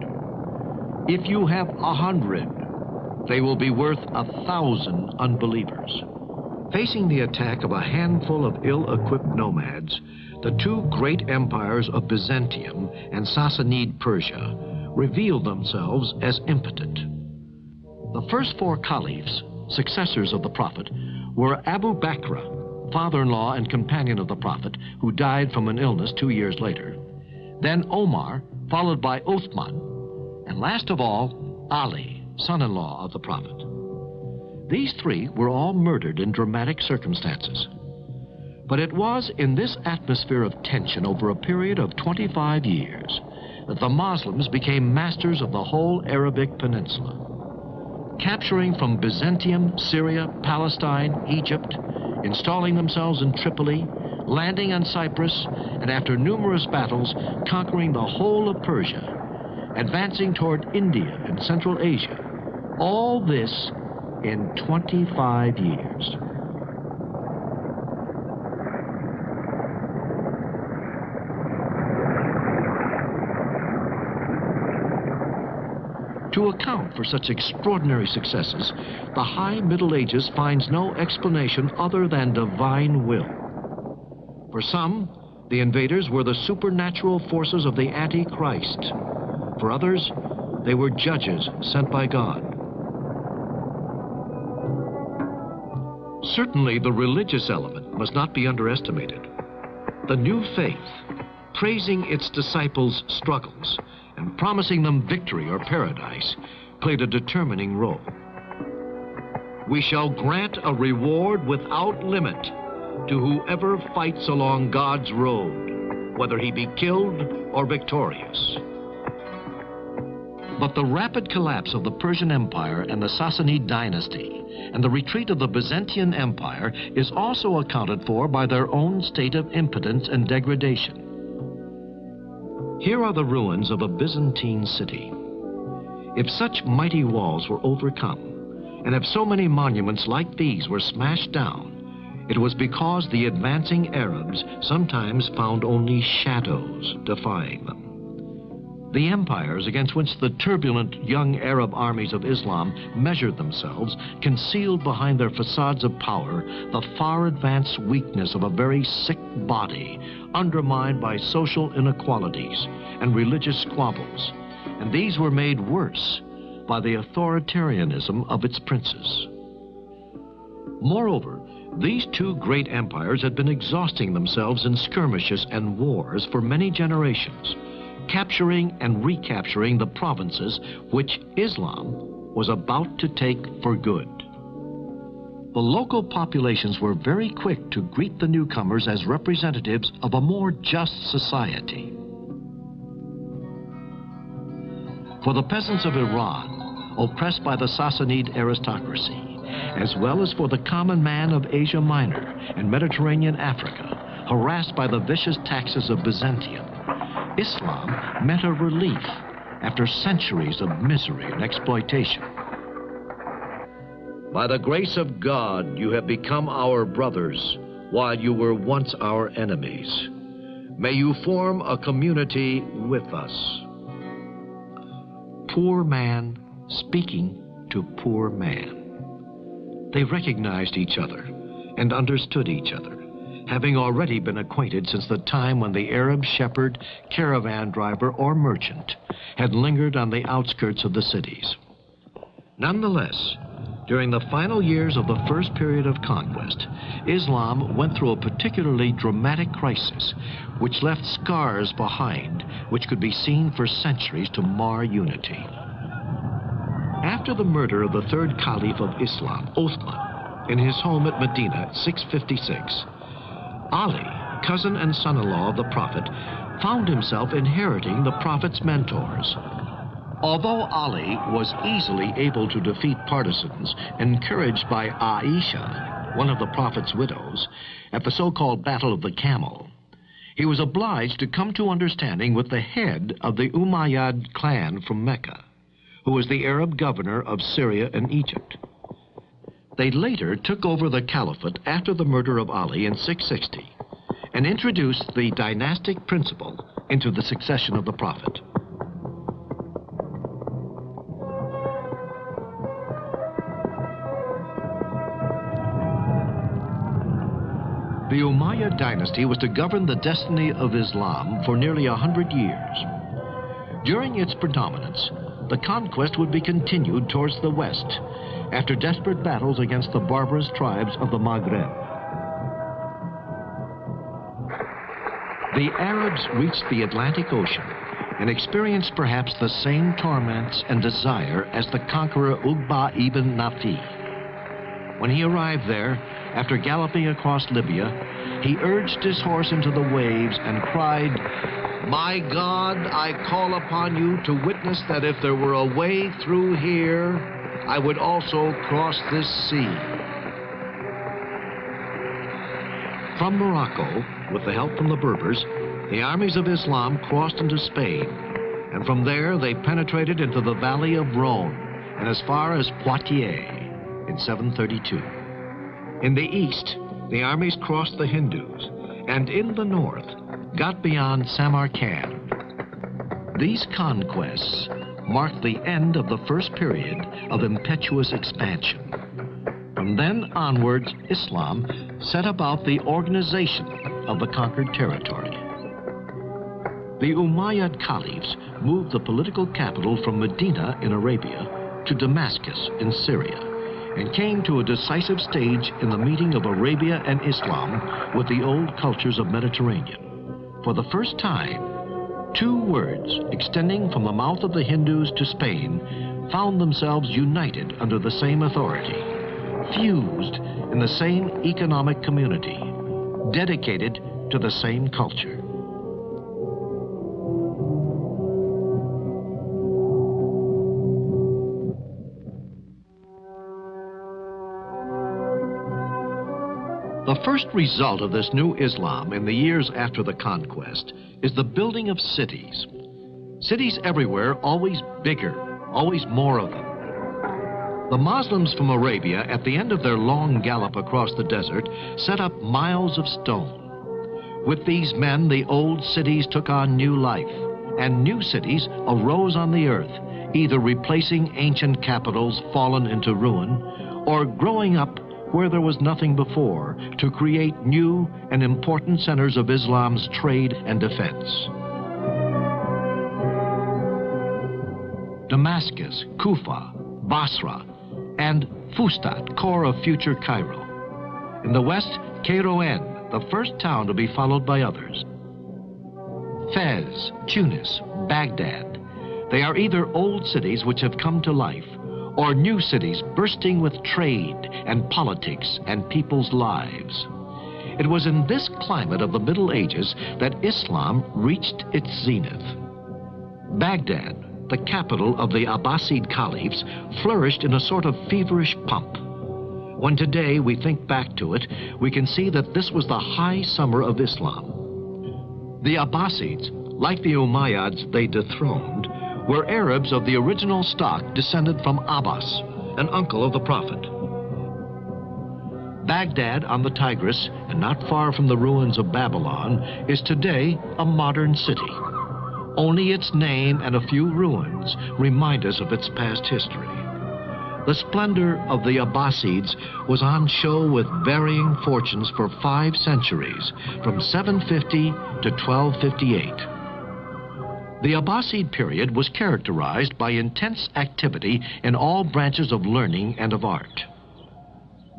If you have 100, they will be worth 1,000 unbelievers. Facing the attack of a handful of ill-equipped nomads, the two great empires of Byzantium and Sassanid Persia revealed themselves as impotent. The first 4 caliphs, successors of the Prophet, were Abu Bakr, father-in-law and companion of the Prophet, who died from an illness 2 years later. Then Omar, followed by Uthman, and last of all, Ali, son-in-law of the Prophet. These 3 were all murdered in dramatic circumstances. But it was in this atmosphere of tension over a period of 25 years that the Muslims became masters of the whole Arabic peninsula. Capturing from Byzantium, Syria, Palestine, Egypt, installing themselves in Tripoli, landing on Cyprus, and after numerous battles, conquering the whole of Persia, advancing toward India and Central Asia. All this in 25 years. To account for such extraordinary successes, the High Middle Ages finds no explanation other than divine will. For some, the invaders were the supernatural forces of the Antichrist. For others, they were judges sent by God. Certainly, the religious element must not be underestimated. The new faith, praising its disciples' struggles and promising them victory or paradise, played a determining role. We shall grant a reward without limit to whoever fights along God's road, whether he be killed or victorious. But the rapid collapse of the Persian Empire and the Sassanid dynasty and the retreat of the Byzantine Empire is also accounted for by their own state of impotence and degradation. Here are the ruins of a Byzantine city. If such mighty walls were overcome, and if so many monuments like these were smashed down, it was because the advancing Arabs sometimes found only shadows defying them. The empires against which the turbulent young Arab armies of Islam measured themselves concealed behind their facades of power the far advanced weakness of a very sick body, undermined by social inequalities and religious squabbles, and these were made worse by the authoritarianism of its princes. Moreover, these two great empires had been exhausting themselves in skirmishes and wars for many generations, capturing and recapturing the provinces which Islam was about to take for good. The local populations were very quick to greet the newcomers as representatives of a more just society. For the peasants of Iran, oppressed by the Sassanid aristocracy, as well as for the common man of Asia Minor and Mediterranean Africa, harassed by the vicious taxes of Byzantium, Islam meant a relief after centuries of misery and exploitation. By the grace of God, you have become our brothers, while you were once our enemies. May you form a community with us. Poor man speaking to poor man. They recognized each other and understood each other, having already been acquainted since the time when the Arab shepherd, caravan driver, or merchant had lingered on the outskirts of the cities. Nonetheless, during the final years of the first period of conquest, Islam went through a particularly dramatic crisis, which left scars behind which could be seen for centuries to mar unity. After the murder of the third Caliph of Islam, Uthman, in his home at Medina, 656, Ali, cousin and son-in-law of the Prophet, found himself inheriting the Prophet's mentors. Although Ali was easily able to defeat partisans, encouraged by Aisha, one of the Prophet's widows, at the so-called Battle of the Camel, he was obliged to come to understanding with the head of the Umayyad clan from Mecca, who was the Arab governor of Syria and Egypt. They later took over the caliphate after the murder of Ali in 660 and introduced the dynastic principle into the succession of the Prophet. The Umayyad dynasty was to govern the destiny of Islam for nearly 100 years. During its predominance, the conquest would be continued towards the west after desperate battles against the barbarous tribes of the Maghreb. The Arabs reached the Atlantic Ocean and experienced perhaps the same torments and desire as the conqueror Uqba ibn Nafi. When he arrived there, after galloping across Libya, he urged his horse into the waves and cried, "My God, I call upon you to witness that if there were a way through here, I would also cross this sea." From Morocco, with the help from the Berbers, the armies of Islam crossed into Spain, and from there they penetrated into the valley of Rhone and as far as Poitiers in 732. In the east, the armies crossed the Hindus, and in the north, got beyond Samarkand. These conquests marked the end of the first period of impetuous expansion. From then onwards, Islam set about the organization of the conquered territory. The Umayyad Caliphs moved the political capital from Medina in Arabia to Damascus in Syria, and came to a decisive stage in the meeting of Arabia and Islam with the old cultures of Mediterranean. For the first time, two words extending from the mouth of the Hindus to Spain found themselves united under the same authority, fused in the same economic community, dedicated to the same culture. The first result of this new Islam in the years after the conquest is the building of cities. Cities everywhere, always bigger, always more of them. The Muslims from Arabia, at the end of their long gallop across the desert, set up miles of stone. With these men, the old cities took on new life, and new cities arose on the earth, either replacing ancient capitals fallen into ruin, or growing up where there was nothing before, to create new and important centers of Islam's trade and defense. Damascus, Kufa, Basra, and Fustat, core of future Cairo. In the west, Kairouan, the first town to be followed by others. Fez, Tunis, Baghdad. They are either old cities which have come to life, or new cities bursting with trade and politics and people's lives. It was in this climate of the Middle Ages that Islam reached its zenith. Baghdad, the capital of the Abbasid Caliphs, flourished in a sort of feverish pomp. When today we think back to it, we can see that this was the high summer of Islam. The Abbasids, like the Umayyads they dethroned, were Arabs of the original stock descended from Abbas, an uncle of the Prophet. Baghdad on the Tigris, and not far from the ruins of Babylon, is today a modern city. Only its name and a few ruins remind us of its past history. The splendor of the Abbasids was on show with varying fortunes for 5 centuries, from 750 to 1258. The Abbasid period was characterized by intense activity in all branches of learning and of art.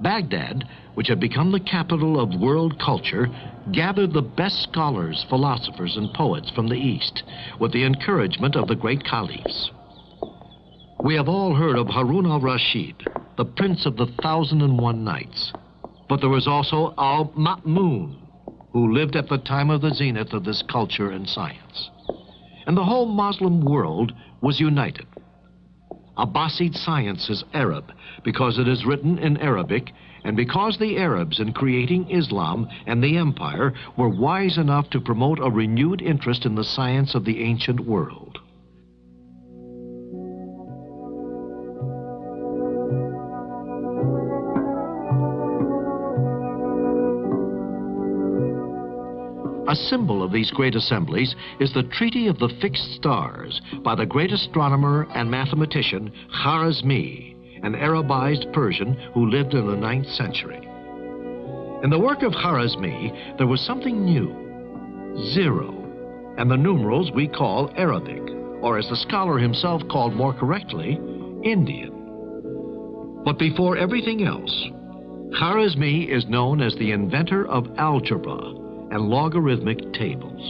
Baghdad, which had become the capital of world culture, gathered the best scholars, philosophers, and poets from the East, with the encouragement of the great caliphs. We have all heard of Harun al-Rashid, the prince of the 1001 Nights. But there was also al-Ma'mun, who lived at the time of the zenith of this culture and science. And the whole Muslim world was united. Abbasid science is Arab because it is written in Arabic, and because the Arabs in creating Islam and the empire were wise enough to promote a renewed interest in the science of the ancient world. A symbol of these great assemblies is the Treaty of the Fixed Stars by the great astronomer and mathematician Khwarizmi, an Arabized Persian who lived in the 9th century. In the work of Khwarizmi, there was something new, 0, and the numerals we call Arabic, or as the scholar himself called more correctly, Indian. But before everything else, Khwarizmi is known as the inventor of algebra and logarithmic tables.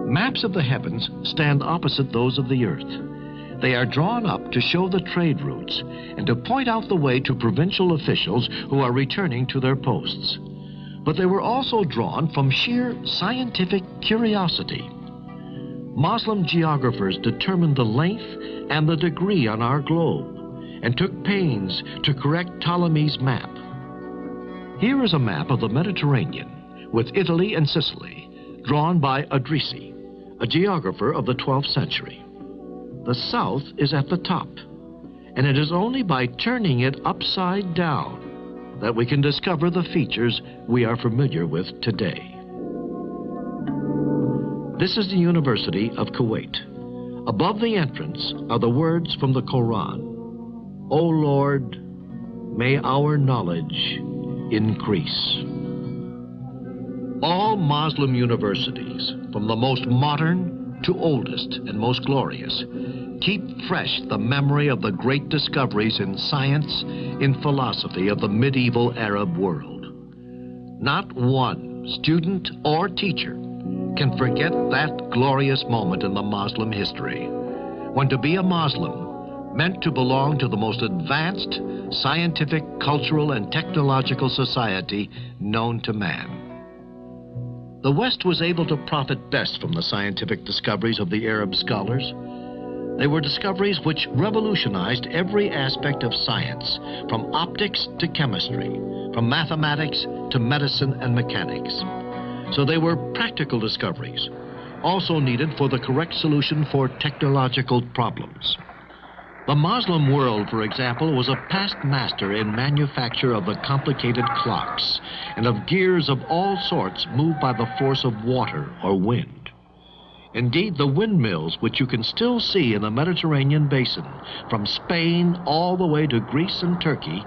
Maps of the heavens stand opposite those of the earth. They are drawn up to show the trade routes and to point out the way to provincial officials who are returning to their posts. But they were also drawn from sheer scientific curiosity. Muslim geographers determined the length and the degree on our globe and took pains to correct Ptolemy's map. Here is a map of the Mediterranean with Italy and Sicily, drawn by Idrisi, a geographer of the 12th century. The south is at the top, and it is only by turning it upside down that we can discover the features we are familiar with today. This is the University of Kuwait. Above the entrance are the words from the Quran. O Lord, may our knowledge increase. All Muslim universities, from the most modern to oldest and most glorious, keep fresh the memory of the great discoveries in science, in philosophy of the medieval Arab world. Not one student or teacher can forget that glorious moment in the Muslim history, when to be a Muslim meant to belong to the most advanced scientific, cultural, and technological society known to man. The West was able to profit best from the scientific discoveries of the Arab scholars. They were discoveries which revolutionized every aspect of science, from optics to chemistry, from mathematics to medicine and mechanics. So they were practical discoveries, also needed for the correct solution for technological problems. The Muslim world, for example, was a past master in manufacture of the complicated clocks and of gears of all sorts moved by the force of water or wind. Indeed, the windmills, which you can still see in the Mediterranean basin, from Spain all the way to Greece and Turkey,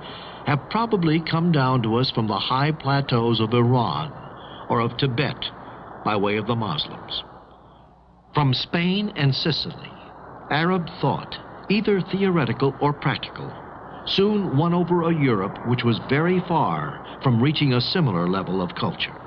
have probably come down to us from the high plateaus of Iran or of Tibet by way of the Muslims. From Spain and Sicily, Arab thought, either theoretical or practical, soon won over a Europe which was very far from reaching a similar level of culture.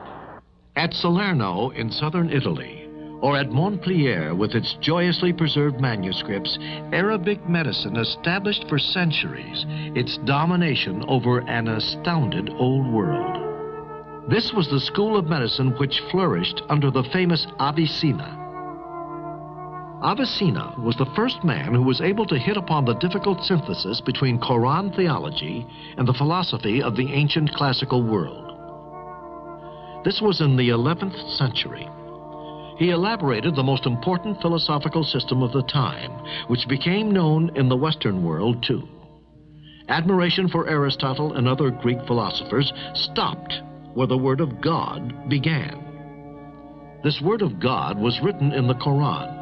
At Salerno in southern Italy, or at Montpellier with its joyously preserved manuscripts, Arabic medicine established for centuries its domination over an astounded old world. This was the school of medicine which flourished under the famous Avicenna. Avicenna was the first man who was able to hit upon the difficult synthesis between Quran theology and the philosophy of the ancient classical world. This was in the 11th century. He elaborated the most important philosophical system of the time, which became known in the Western world too. Admiration for Aristotle and other Greek philosophers stopped where the Word of God began. This Word of God was written in the Quran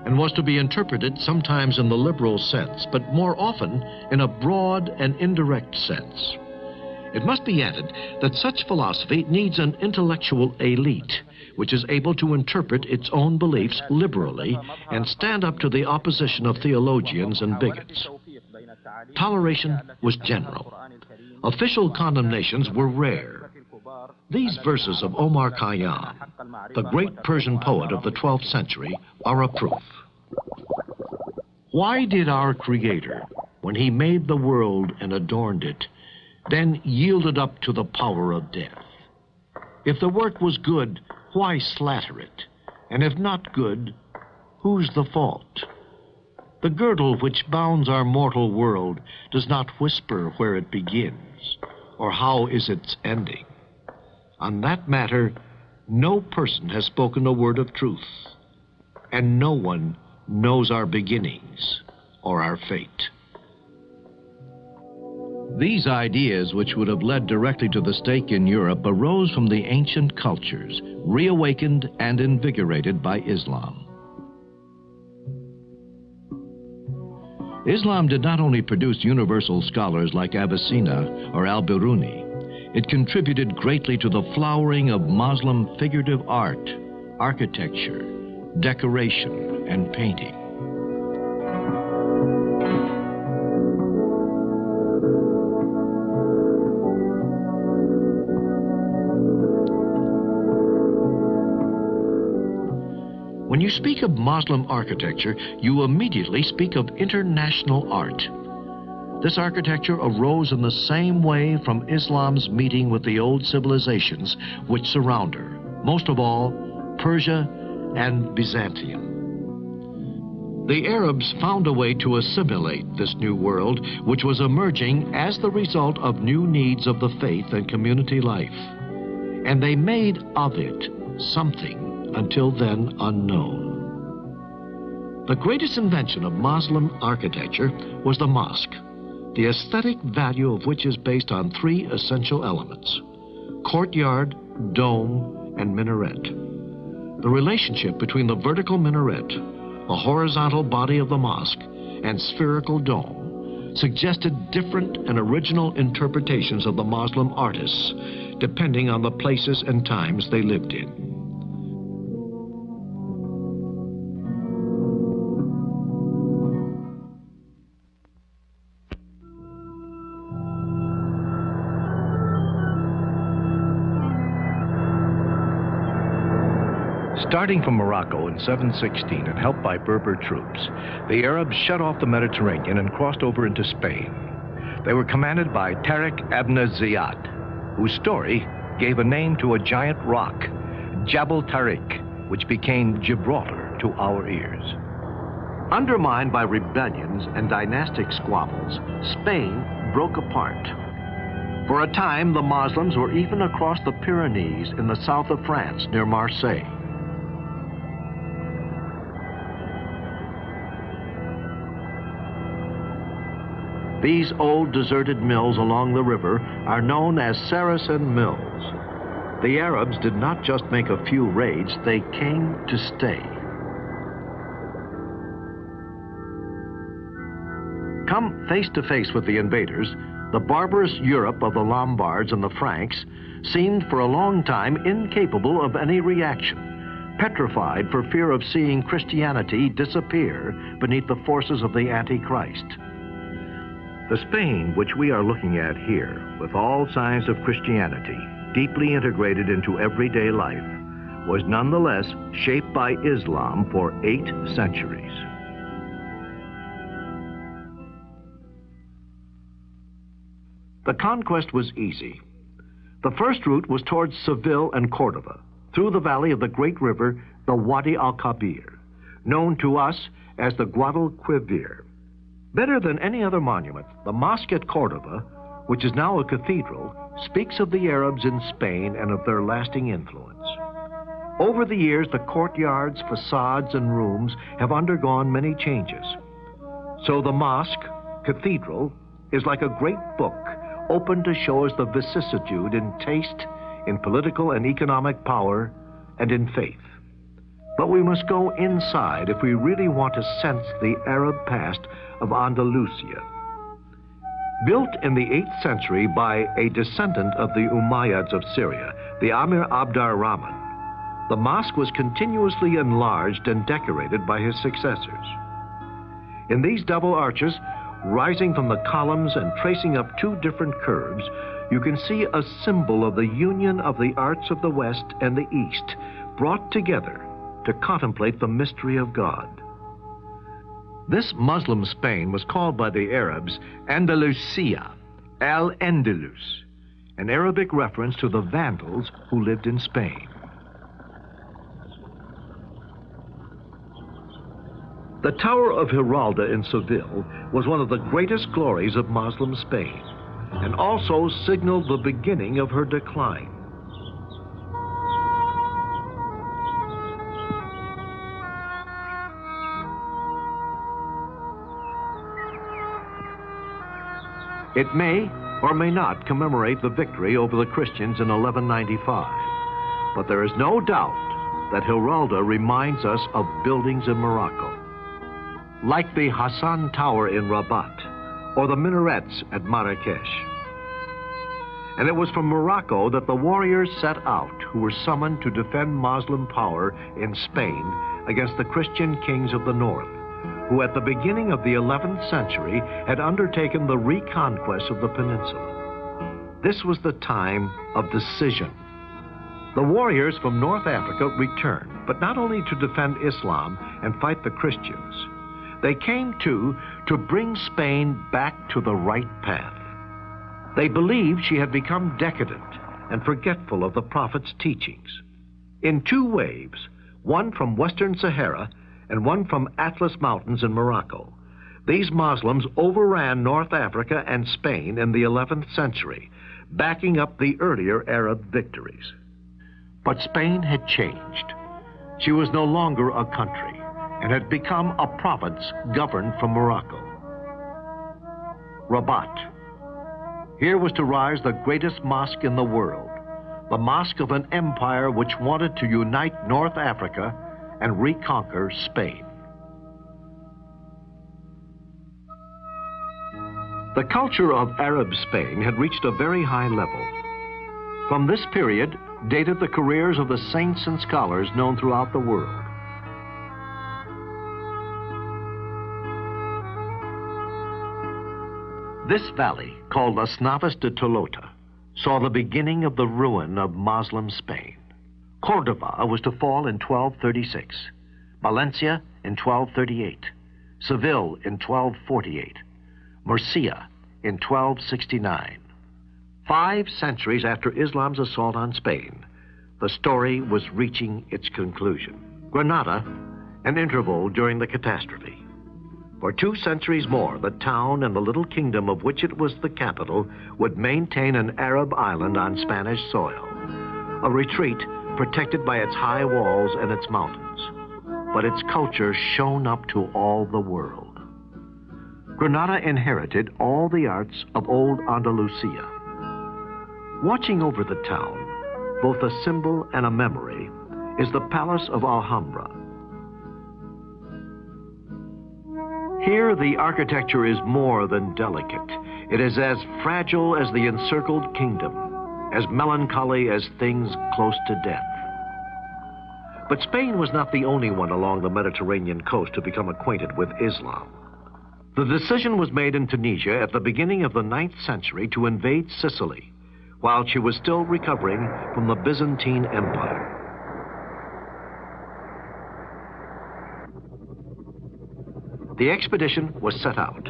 and was to be interpreted sometimes in the liberal sense, but more often in a broad and indirect sense. It must be added that such philosophy needs an intellectual elite which is able to interpret its own beliefs liberally and stand up to the opposition of theologians and bigots. Toleration was general. Official condemnations were rare. These verses of Omar Khayyam, the great Persian poet of the 12th century, are a proof. Why did our Creator, when he made the world and adorned it, then yield it up to the power of death? If the work was good, why slatter it? And if not good, whose the fault? The girdle which bounds our mortal world does not whisper where it begins, or how is its ending. On that matter, no person has spoken a word of truth, and no one knows our beginnings or our fate. These ideas, which would have led directly to the stake in Europe, arose from the ancient cultures, reawakened and invigorated by Islam. Islam did not only produce universal scholars like Avicenna or Al-Biruni, it contributed greatly to the flowering of Muslim figurative art, architecture, decoration, and painting. When you speak of Muslim architecture, you immediately speak of international art. This architecture arose in the same way from Islam's meeting with the old civilizations which surround her, most of all, Persia and Byzantium. The Arabs found a way to assimilate this new world, which was emerging as the result of new needs of the faith and community life. And they made of it something until then unknown. The greatest invention of Muslim architecture was the mosque, the aesthetic value of which is based on three essential elements: courtyard, dome, and minaret. The relationship between the vertical minaret, the horizontal body of the mosque, and spherical dome suggested different and original interpretations of the Muslim artists, depending on the places and times they lived in. Starting from Morocco in 716 and helped by Berber troops, the Arabs shut off the Mediterranean and crossed over into Spain. They were commanded by Tariq ibn Ziyad, whose story gave a name to a giant rock, Jabal Tariq, which became Gibraltar to our ears. Undermined by rebellions and dynastic squabbles, Spain broke apart. For a time, the Muslims were even across the Pyrenees in the south of France near Marseille. These old deserted mills along the river are known as Saracen mills. The Arabs did not just make a few raids, they came to stay. Come face to face with the invaders, the barbarous Europe of the Lombards and the Franks seemed for a long time incapable of any reaction, petrified for fear of seeing Christianity disappear beneath the forces of the Antichrist. The Spain which we are looking at here, with all signs of Christianity deeply integrated into everyday life, was nonetheless shaped by Islam for 8 centuries. The conquest was easy. The first route was towards Seville and Cordova, through the valley of the great river, the Wadi al-Kabir, known to us as the Guadalquivir. Better than any other monument, the mosque at Cordova, which is now a cathedral, speaks of the Arabs in Spain and of their lasting influence. Over the years, the courtyards, facades, and rooms have undergone many changes. So the mosque, cathedral, is like a great book, open to show us the vicissitude in taste, in political and economic power, and in faith. But we must go inside if we really want to sense the Arab past of Andalusia. Built in the 8th century by a descendant of the Umayyads of Syria, the Amir Abd ar-Rahman, the mosque was continuously enlarged and decorated by his successors. In these double arches, rising from the columns and tracing up 2 different curves, you can see a symbol of the union of the arts of the West and the East, brought together to contemplate the mystery of God. This Muslim Spain was called by the Arabs Andalusia, Al-Andalus, an Arabic reference to the Vandals who lived in Spain. The Tower of Giralda in Seville was one of the greatest glories of Muslim Spain, and also signaled the beginning of her decline. It may or may not commemorate the victory over the Christians in 1195, but there is no doubt that Giralda reminds us of buildings in Morocco, like the Hassan Tower in Rabat or the minarets at Marrakesh. And it was from Morocco that the warriors set out who were summoned to defend Muslim power in Spain against the Christian kings of the north, who at the beginning of the 11th century had undertaken the reconquest of the peninsula. This was the time of decision. The warriors from North Africa returned, but not only to defend Islam and fight the Christians. They came too to bring Spain back to the right path. They believed she had become decadent and forgetful of the Prophet's teachings. In 2 waves, one from Western Sahara and one from Atlas Mountains in Morocco, these Muslims overran North Africa and Spain in the 11th century, backing up the earlier Arab victories. But Spain had changed. She was no longer a country and had become a province governed from Morocco. Rabat. Here was to rise the greatest mosque in the world, the mosque of an empire which wanted to unite North Africa and reconquer Spain. The culture of Arab Spain had reached a very high level. From this period dated the careers of the saints and scholars known throughout the world. This valley, called Las Navas de Tolota, saw the beginning of the ruin of Muslim Spain. Cordova was to fall in 1236, Valencia in 1238, Seville in 1248, Murcia in 1269. 5 centuries after Islam's assault on Spain, the story was reaching its conclusion. Granada, an interval during the catastrophe. For 2 centuries more, the town and the little kingdom of which it was the capital would maintain an Arab island on Spanish soil, a retreat protected by its high walls and its mountains. But its culture shone up to all the world. Granada inherited all the arts of old Andalusia. Watching over the town, both a symbol and a memory, is the Palace of Alhambra. Here, the architecture is more than delicate. It is as fragile as the encircled kingdom, as melancholy as things close to death. But Spain was not the only one along the Mediterranean coast to become acquainted with Islam. The decision was made in Tunisia at the beginning of the 9th century to invade Sicily, while she was still recovering from the Byzantine Empire. The expedition was set out.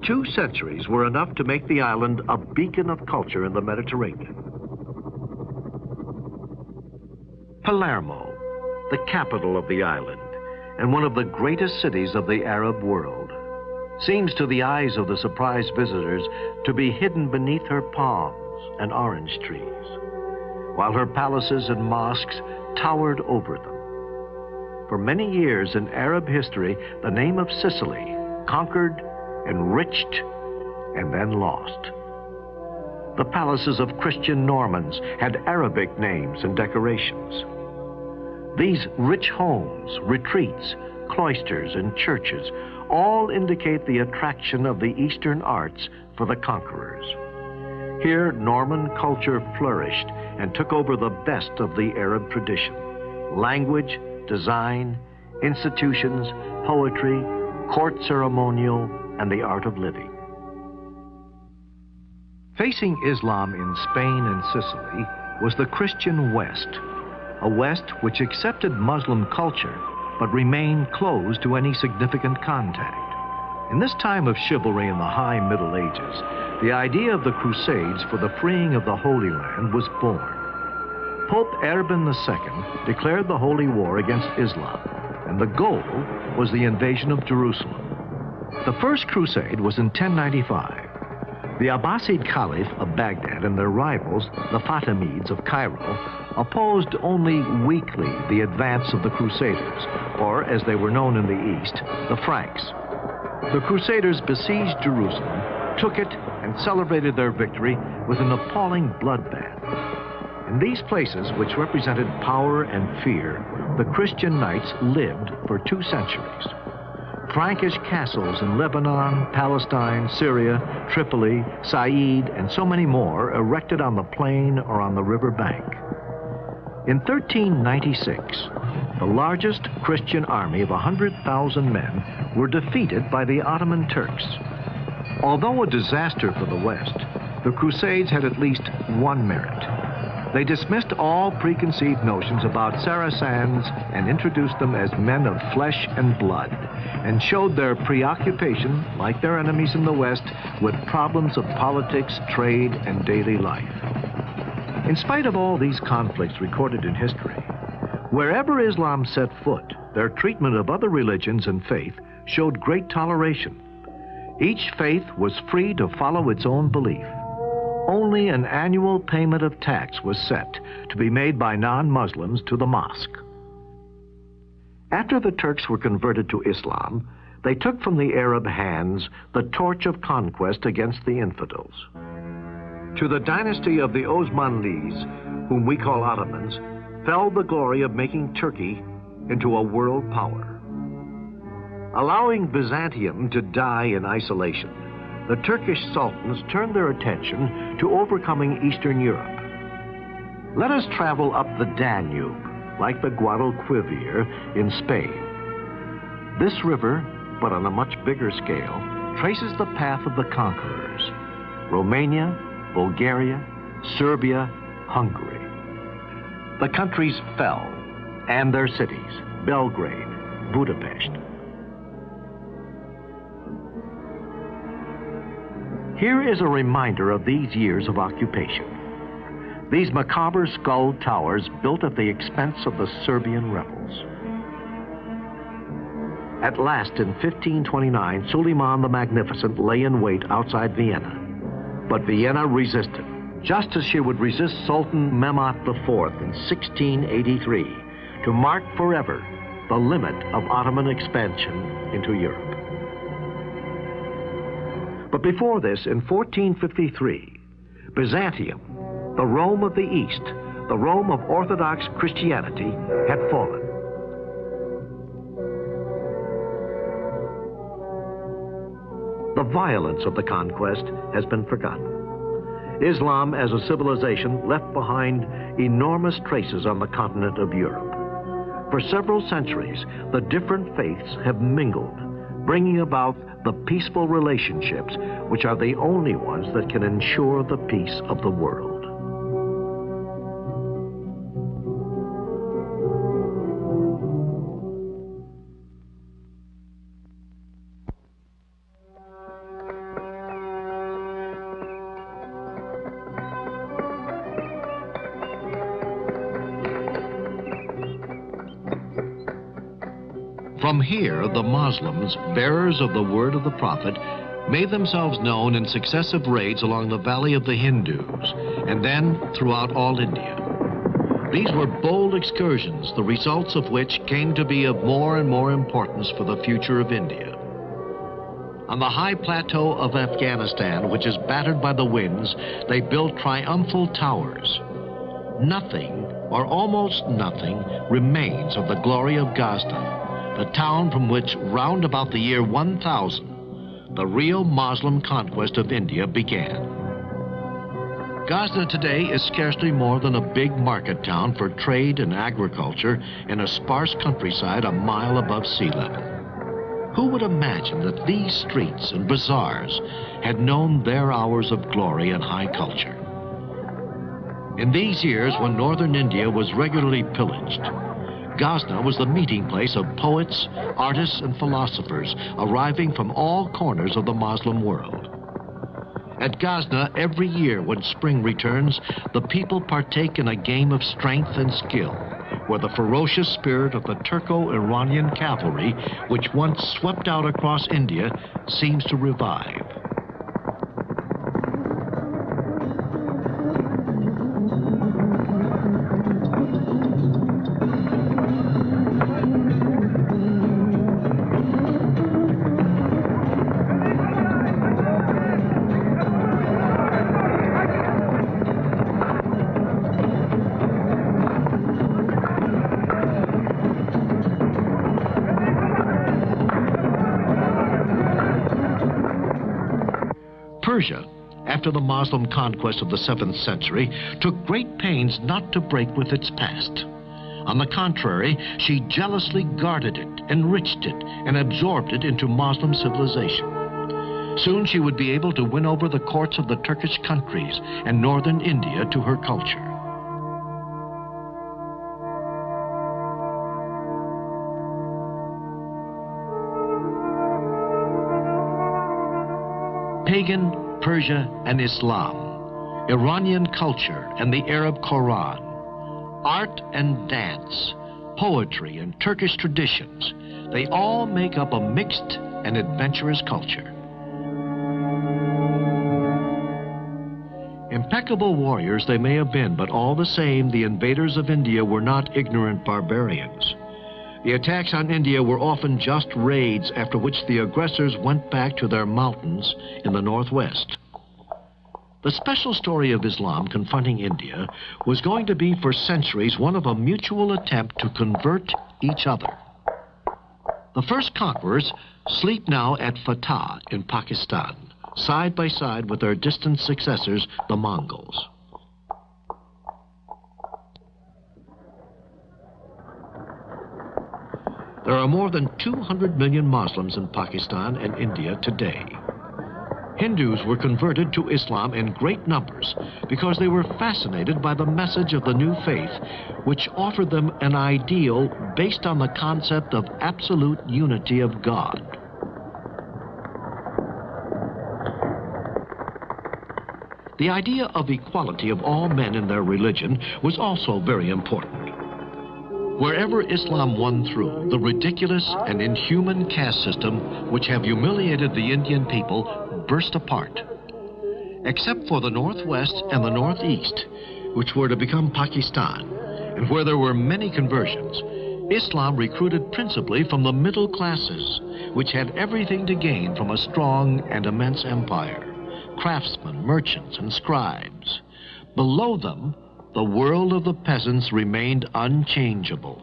2 centuries were enough to make the island a beacon of culture in the Mediterranean. Palermo, the capital of the island, and one of the greatest cities of the Arab world, seems to the eyes of the surprised visitors to be hidden beneath her palms and orange trees, while her palaces and mosques towered over them. For many years in Arab history, the name of Sicily, conquered, enriched, and then lost. The palaces of Christian Normans had Arabic names and decorations. These rich homes, retreats, cloisters, and churches all indicate the attraction of the Eastern arts for the conquerors. Here, Norman culture flourished and took over the best of the Arab tradition: language, design, institutions, poetry, court ceremonial, and the art of living. Facing Islam in Spain and Sicily was the Christian West, a West which accepted Muslim culture but remained closed to any significant contact. In this time of chivalry in the High Middle Ages, the idea of the Crusades for the freeing of the Holy Land was born. Pope Urban II declared the Holy War against Islam, and the goal was the invasion of Jerusalem. The First Crusade was in 1095. The Abbasid Caliph of Baghdad and their rivals, the Fatimids of Cairo, opposed only weakly the advance of the Crusaders, or as they were known in the East, the Franks. The Crusaders besieged Jerusalem, took it, and celebrated their victory with an appalling bloodbath. In these places, which represented power and fear, the Christian knights lived for 2 centuries. Frankish castles in Lebanon, Palestine, Syria, Tripoli, Said, and so many more erected on the plain or on the river bank. In 1396, the largest Christian army of 100,000 men were defeated by the Ottoman Turks. Although a disaster for the West, the Crusades had at least one merit. They dismissed all preconceived notions about Saracens and introduced them as men of flesh and blood, and showed their preoccupation, like their enemies in the West, with problems of politics, trade, and daily life. In spite of all these conflicts recorded in history, wherever Islam set foot, their treatment of other religions and faith showed great toleration. Each faith was free to follow its own belief. Only an annual payment of tax was set to be made by non-Muslims to the mosque. After the Turks were converted to Islam, they took from the Arab hands the torch of conquest against the infidels. To the dynasty of the Osmanlis, whom we call Ottomans, fell the glory of making Turkey into a world power. Allowing Byzantium to die in isolation, the Turkish sultans turned their attention to overcoming Eastern Europe. Let us travel up the Danube, like the Guadalquivir in Spain. This river, but on a much bigger scale, traces the path of the conquerors: Romania, Bulgaria, Serbia, Hungary. The countries fell, and their cities, Belgrade, Budapest. Here is a reminder of these years of occupation. These macabre skull towers built at the expense of the Serbian rebels. At last, in 1529, Suleiman the Magnificent lay in wait outside Vienna. But Vienna resisted, just as she would resist Sultan Mehmet IV in 1683, to mark forever the limit of Ottoman expansion into Europe. But before this, in 1453, Byzantium, the Rome of the East, the Rome of Orthodox Christianity, had fallen. The violence of the conquest has been forgotten. Islam as a civilization left behind enormous traces on the continent of Europe. For several centuries, the different faiths have mingled, bringing about the peaceful relationships which are the only ones that can ensure the peace of the world. From here, the Muslims, bearers of the word of the Prophet, made themselves known in successive raids along the valley of the Hindus, and then throughout all India. These were bold excursions, the results of which came to be of more and more importance for the future of India. On the high plateau of Afghanistan, which is battered by the winds, they built triumphal towers. Nothing, or almost nothing, remains of the glory of Ghazna, the town from which, round about the year 1000, the real Muslim conquest of India began. Ghazna today is scarcely more than a big market town for trade and agriculture in a sparse countryside a mile above sea level. Who would imagine that these streets and bazaars had known their hours of glory and high culture? In these years, when northern India was regularly pillaged, Ghazna was the meeting place of poets, artists, and philosophers arriving from all corners of the Muslim world. At Ghazna, every year when spring returns, the people partake in a game of strength and skill, where the ferocious spirit of the Turco-Iranian cavalry, which once swept out across India, seems to revive. Persia, after the Muslim conquest of the 7th century, took great pains not to break with its past. On the contrary, she jealously guarded it, enriched it, and absorbed it into Muslim civilization. Soon she would be able to win over the courts of the Turkish countries and northern India to her culture. Pagan, Persia, and Islam, Iranian culture and the Arab Quran, art and dance, poetry and Turkish traditions, they all make up a mixed and adventurous culture. Impeccable warriors they may have been, but all the same, the invaders of India were not ignorant barbarians. The attacks on India were often just raids, after which the aggressors went back to their mountains in the northwest. The special story of Islam confronting India was going to be for centuries one of a mutual attempt to convert each other. The first conquerors sleep now at Fatah in Pakistan, side by side with their distant successors, the Mongols. There are more than 200 million Muslims in Pakistan and India today. Hindus were converted to Islam in great numbers because they were fascinated by the message of the new faith, which offered them an ideal based on the concept of absolute unity of God. The idea of equality of all men in their religion was also very important. Wherever Islam won through, the ridiculous and inhuman caste system which have humiliated the Indian people burst apart. Except for the northwest and the northeast, which were to become Pakistan, and where there were many conversions, Islam recruited principally from the middle classes, which had everything to gain from a strong and immense empire: craftsmen, merchants, and scribes. Below them, the world of the peasants remained unchangeable,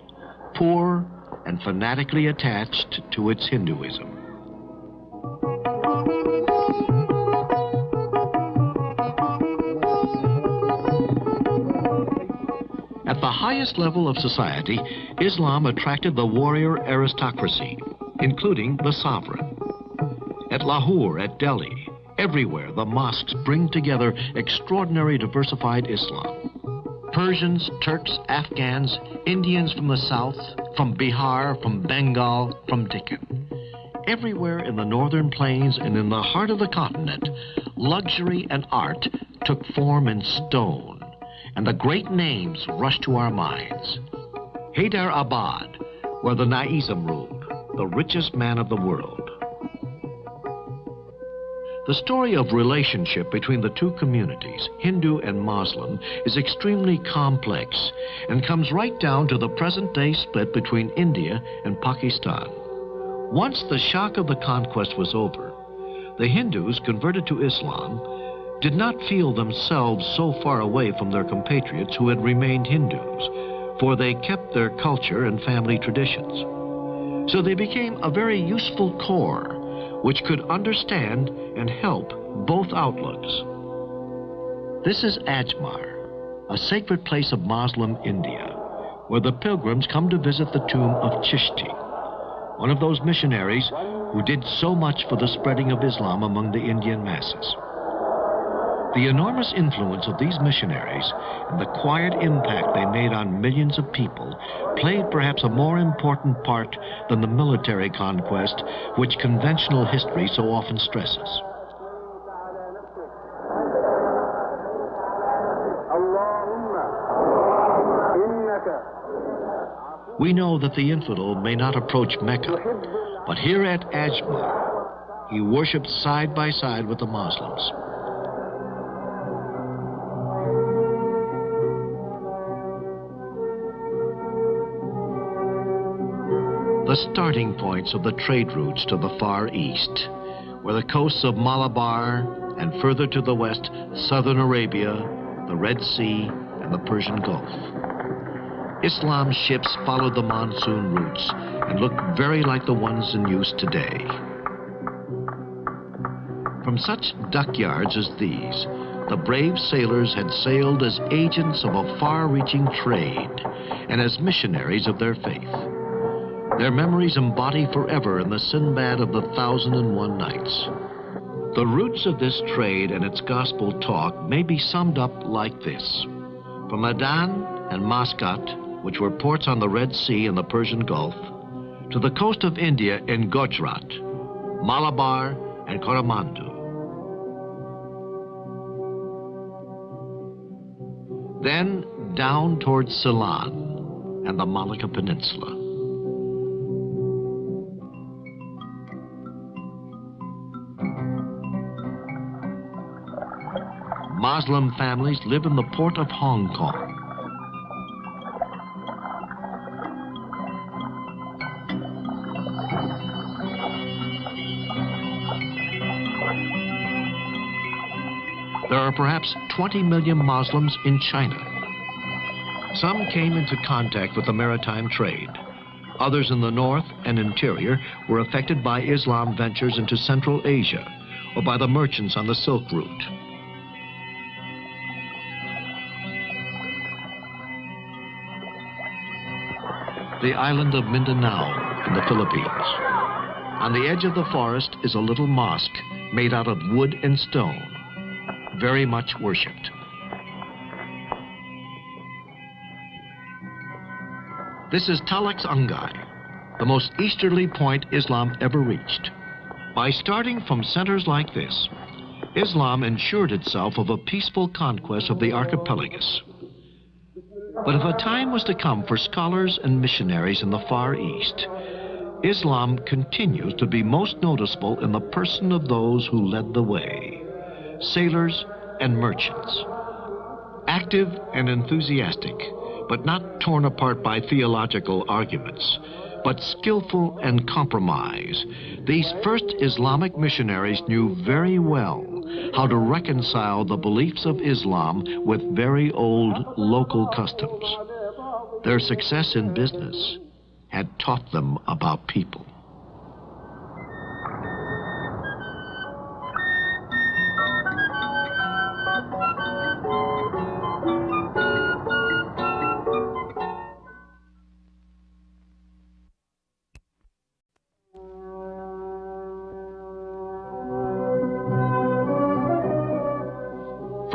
poor and fanatically attached to its Hinduism. At the highest level of society, Islam attracted the warrior aristocracy, including the sovereign. At Lahore, at Delhi, everywhere the mosques bring together extraordinary diversified Islam. Persians, Turks, Afghans, Indians from the south, from Bihar, from Bengal, from Deccan. Everywhere in the northern plains and in the heart of the continent, luxury and art took form in stone, and the great names rushed to our minds. Hyderabad, where the Nizam ruled, the richest man of the world. The story of relationship between the two communities, Hindu and Muslim, is extremely complex and comes right down to the present-day split between India and Pakistan. Once the shock of the conquest was over, the Hindus converted to Islam did not feel themselves so far away from their compatriots who had remained Hindus, for they kept their culture and family traditions. So they became a very useful core which could understand and help both outlooks. This is Ajmer, a sacred place of Muslim India, where the pilgrims come to visit the tomb of Chishti, one of those missionaries who did so much for the spreading of Islam among the Indian masses. The enormous influence of these missionaries and the quiet impact they made on millions of people played perhaps a more important part than the military conquest which conventional history so often stresses. We know that the infidel may not approach Mecca, but here at Ajmer, he worshipped side by side with the Muslims. The starting points of the trade routes to the Far East were the coasts of Malabar and further to the west, southern Arabia, the Red Sea, and the Persian Gulf. Islam's ships followed the monsoon routes and looked very like the ones in use today. From such dockyards as these, the brave sailors had sailed as agents of a far-reaching trade and as missionaries of their faith. Their memories embody forever in the Sinbad of the 1001 Nights. The roots of this trade and its gospel talk may be summed up like this. From Aden and Muscat, which were ports on the Red Sea and the Persian Gulf, to the coast of India in Gujarat, Malabar, and Coromandel. Then down towards Ceylon and the Malacca Peninsula. Muslim families live in the port of Hong Kong. There are perhaps 20 million Muslims in China. Some came into contact with the maritime trade. Others in the north and interior were affected by Islam ventures into Central Asia, or by the merchants on the Silk Route. The island of Mindanao in the Philippines. On the edge of the forest is a little mosque made out of wood and stone, very much worshipped. This is Talax Angay, the most easterly point Islam ever reached. By starting from centers like this, Islam ensured itself of a peaceful conquest of the archipelagus. But if a time was to come for scholars and missionaries in the Far East, Islam continues to be most noticeable in the person of those who led the way, sailors and merchants. Active and enthusiastic, but not torn apart by theological arguments, but skillful and compromise, these first Islamic missionaries knew very well how to reconcile the beliefs of Islam with very old local customs. Their success in business had taught them about people.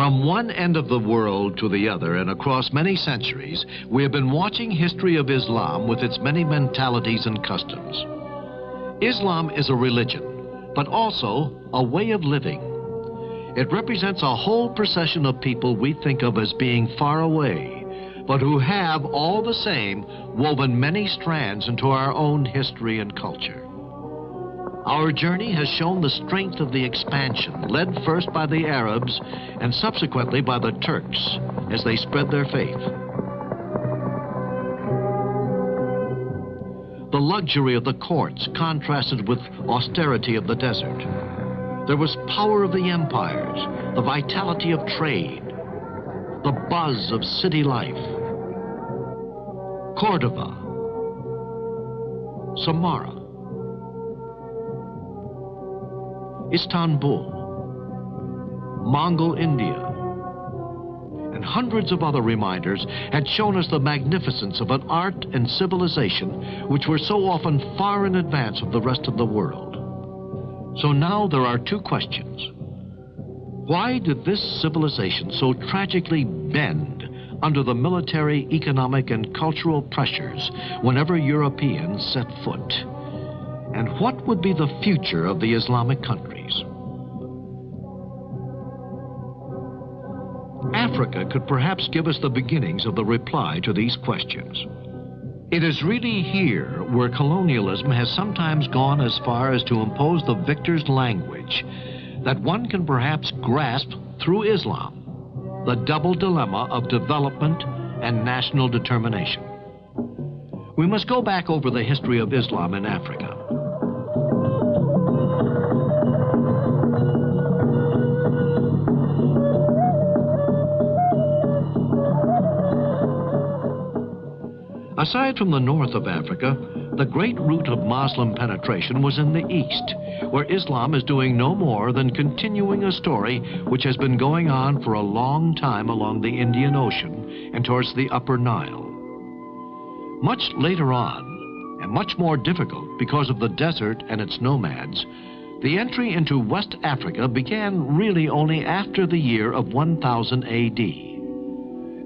From one end of the world to the other and across many centuries, we have been watching history of Islam with its many mentalities and customs. Islam is a religion, but also a way of living. It represents a whole procession of people we think of as being far away, but who have, all the same, woven many strands into our own history and culture. Our journey has shown the strength of the expansion, led first by the Arabs and subsequently by the Turks as they spread their faith. The luxury of the courts contrasted with austerity of the desert. There was power of the empires, the vitality of trade, the buzz of city life. Cordoba, Samarra, Istanbul, Mongol India, and hundreds of other reminders had shown us the magnificence of an art and civilization which were so often far in advance of the rest of the world. So now there are two questions. Why did this civilization so tragically bend under the military, economic, and cultural pressures whenever Europeans set foot? And what would be the future of the Islamic countries? Africa could perhaps give us the beginnings of the reply to these questions. It is really here where colonialism has sometimes gone as far as to impose the victor's language that one can perhaps grasp through Islam, the double dilemma of development and national determination. We must go back over the history of Islam in Africa. Aside from the north of Africa, the great route of Muslim penetration was in the east, where Islam is doing no more than continuing a story which has been going on for a long time along the Indian Ocean and towards the Upper Nile. Much later on, and much more difficult because of the desert and its nomads, the entry into West Africa began really only after the year of 1000 AD.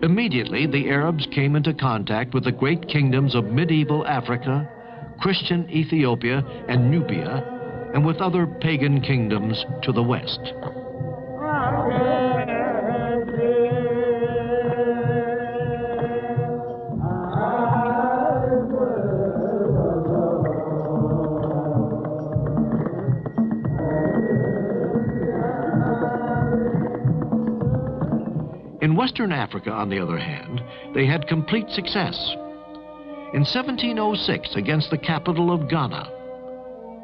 Immediately, the Arabs came into contact with the great kingdoms of medieval Africa, Christian Ethiopia and Nubia, and with other pagan kingdoms to the west. In Western Africa, on the other hand, they had complete success. In 1706, against the capital of Ghana,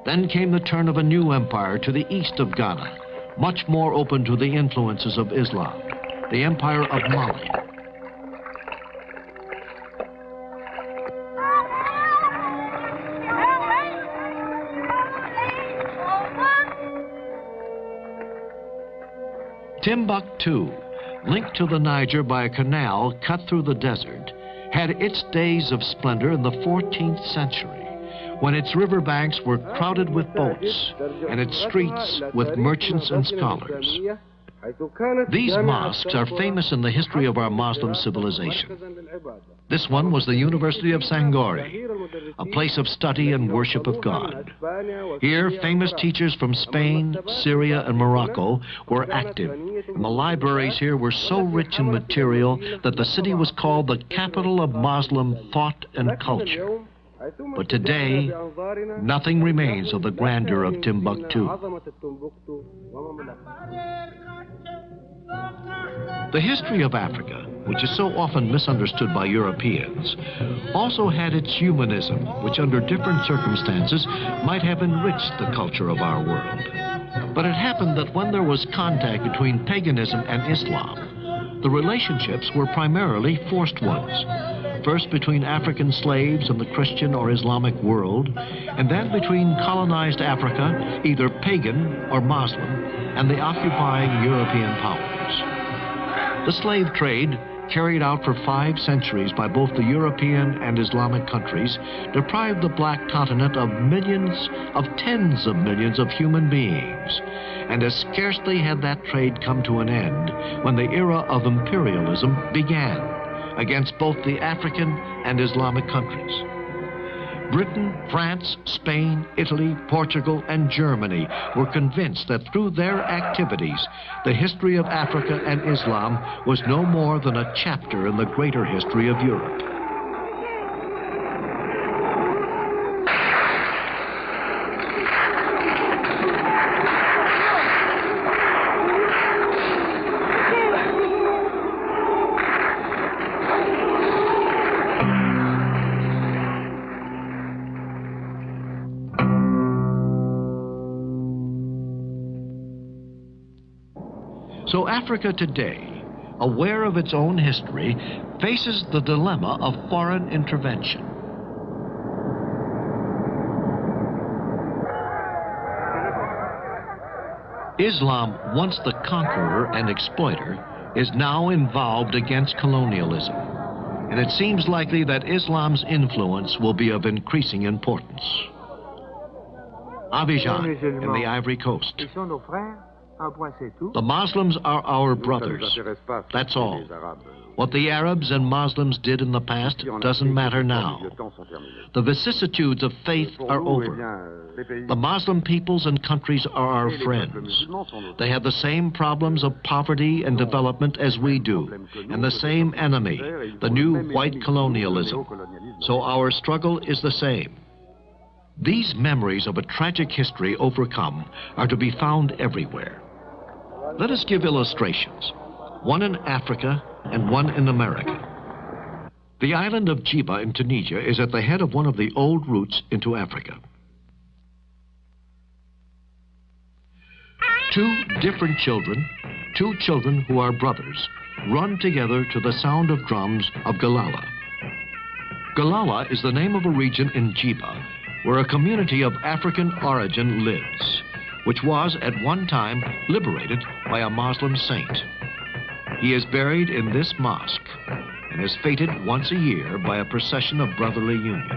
then came the turn of a new empire to the east of Ghana, much more open to the influences of Islam, the Empire of Mali. Timbuktu, linked to the Niger by a canal cut through the desert, had its days of splendor in the 14th century, when its riverbanks were crowded with boats and its streets with merchants and scholars. These mosques are famous in the history of our Muslim civilization. This one was the University of Sangori, a place of study and worship of God. Here, famous teachers from Spain, Syria, and Morocco were active, and the libraries here were so rich in material that the city was called the capital of Muslim thought and culture. But today, nothing remains of the grandeur of Timbuktu. The history of Africa, which is so often misunderstood by Europeans, also had its humanism, which under different circumstances might have enriched the culture of our world. But it happened that when there was contact between paganism and Islam, the relationships were primarily forced ones. First between African slaves and the Christian or Islamic world, and then between colonized Africa, either pagan or Muslim, and the occupying European powers. The slave trade, carried out for 5 centuries by both the European and Islamic countries, deprived the black continent of millions, of tens of millions of human beings. And as scarcely had that trade come to an end when the era of imperialism began against both the African and Islamic countries. Britain, France, Spain, Italy, Portugal, and Germany were convinced that through their activities, the history of Africa and Islam was no more than a chapter in the greater history of Europe. So Africa today, aware of its own history, faces the dilemma of foreign intervention. Islam, once the conqueror and exploiter, is now involved against colonialism. And it seems likely that Islam's influence will be of increasing importance. Abidjan, in the Ivory Coast. The Muslims are our brothers. That's all. What the Arabs and Muslims did in the past doesn't matter now. The vicissitudes of faith are over. The Muslim peoples and countries are our friends. They have the same problems of poverty and development as we do, and the same enemy, the new white colonialism. So our struggle is the same. These memories of a tragic history overcome are to be found everywhere. Let us give illustrations, one in Africa and one in America. The island of Djiba in Tunisia is at the head of one of the old routes into Africa. 2 different children, 2 children who are brothers, run together to the sound of drums of Galala. Galala is the name of a region in Djiba where a community of African origin lives, which was at one time liberated by a Muslim saint. He is buried in this mosque and is feted once a year by a procession of brotherly union.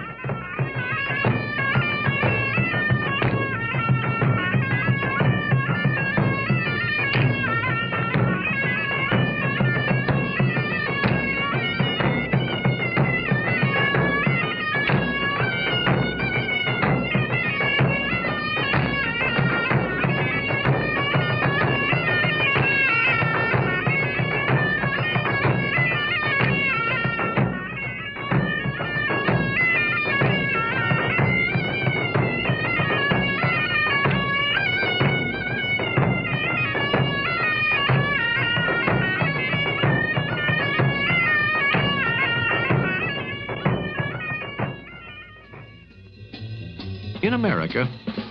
In America,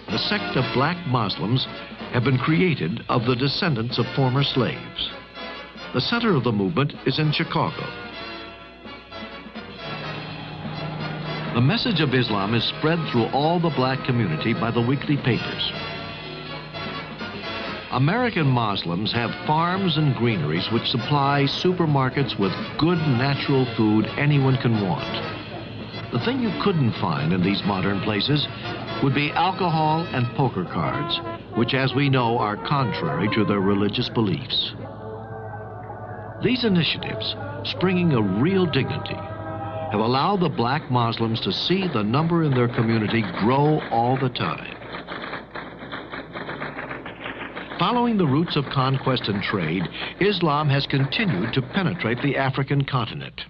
a sect of black Muslims have been created of the descendants of former slaves. The center of the movement is in Chicago. The message of Islam is spread through all the black community by the weekly papers. American Muslims have farms and greeneries which supply supermarkets with good natural food anyone can want. The thing you couldn't find in these modern places would be alcohol and poker cards, which, as we know, are contrary to their religious beliefs. These initiatives, springing a real dignity, have allowed the black Muslims to see the number in their community grow all the time. Following the routes of conquest and trade, Islam has continued to penetrate the African continent.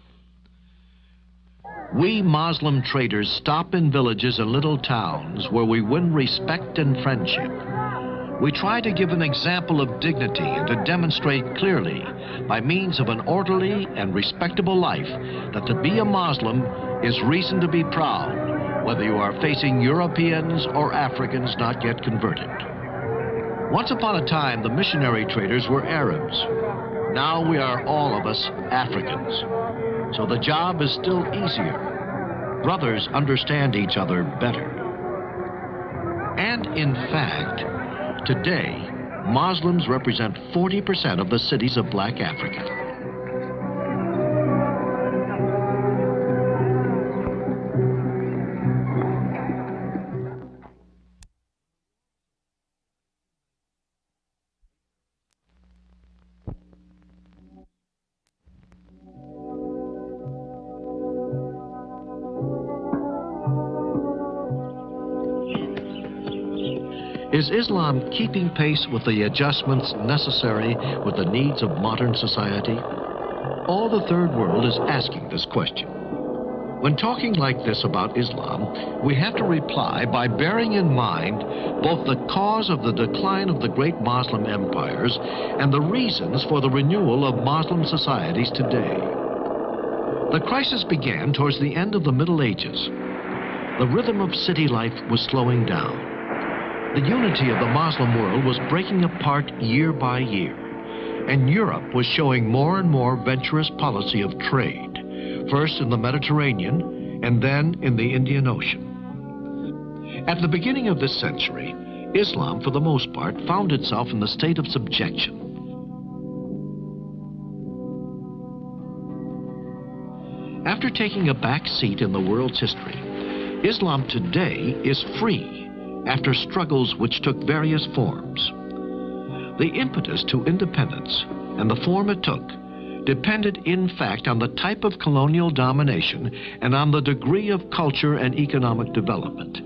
We Muslim traders stop in villages and little towns where we win respect and friendship. We try to give an example of dignity and to demonstrate clearly, by means of an orderly and respectable life, that to be a Muslim is reason to be proud, whether you are facing Europeans or Africans not yet converted. Once upon a time, the missionary traders were Arabs. Now we are all of us Africans. So the job is still easier. Brothers understand each other better. And in fact, today, Muslims represent 40% of the cities of black Africa. Is Islam keeping pace with the adjustments necessary with the needs of modern society? All the third world is asking this question. When talking like this about Islam, we have to reply by bearing in mind both the cause of the decline of the great Muslim empires and the reasons for the renewal of Muslim societies today. The crisis began towards the end of the Middle Ages. The rhythm of city life was slowing down. The unity of the Muslim world was breaking apart year by year, and Europe was showing more and more venturous policy of trade, first in the Mediterranean and then in the Indian Ocean. At the beginning of this century, Islam, for the most part, found itself in the state of subjection. After taking a back seat in the world's history, Islam today is free after struggles which took various forms. The impetus to independence and the form it took depended in fact on the type of colonial domination and on the degree of culture and economic development.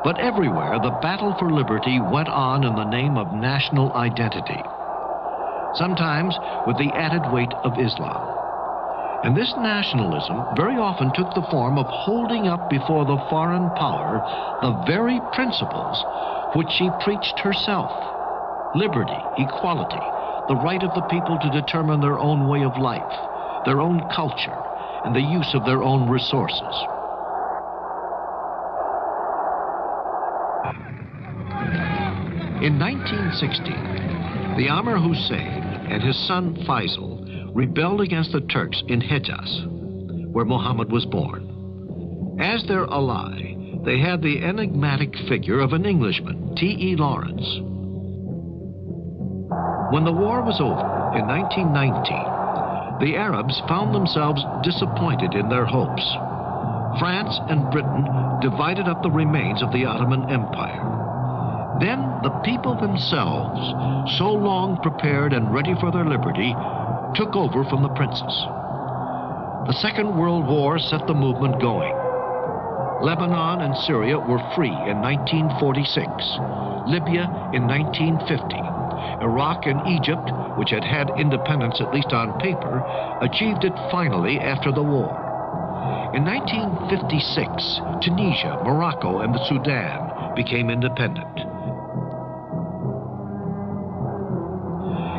But everywhere the battle for liberty went on in the name of national identity, sometimes with the added weight of Islam. And this nationalism very often took the form of holding up before the foreign power the very principles which she preached herself: liberty, equality, the right of the people to determine their own way of life, their own culture, and the use of their own resources. In 1916, the Amir Hussein and his son Faisal rebelled against the Turks in Hejaz, where Muhammad was born. As their ally, they had the enigmatic figure of an Englishman, T.E. Lawrence. When the war was over in 1919, the Arabs found themselves disappointed in their hopes. France and Britain divided up the remains of the Ottoman Empire. Then the people themselves, so long prepared and ready for their liberty, took over from the princes. The Second World War set the movement going. Lebanon and Syria were free in 1946, Libya in 1950. Iraq and Egypt, which had had independence at least on paper, achieved it finally after the war. In 1956, Tunisia, Morocco, and the Sudan became independent.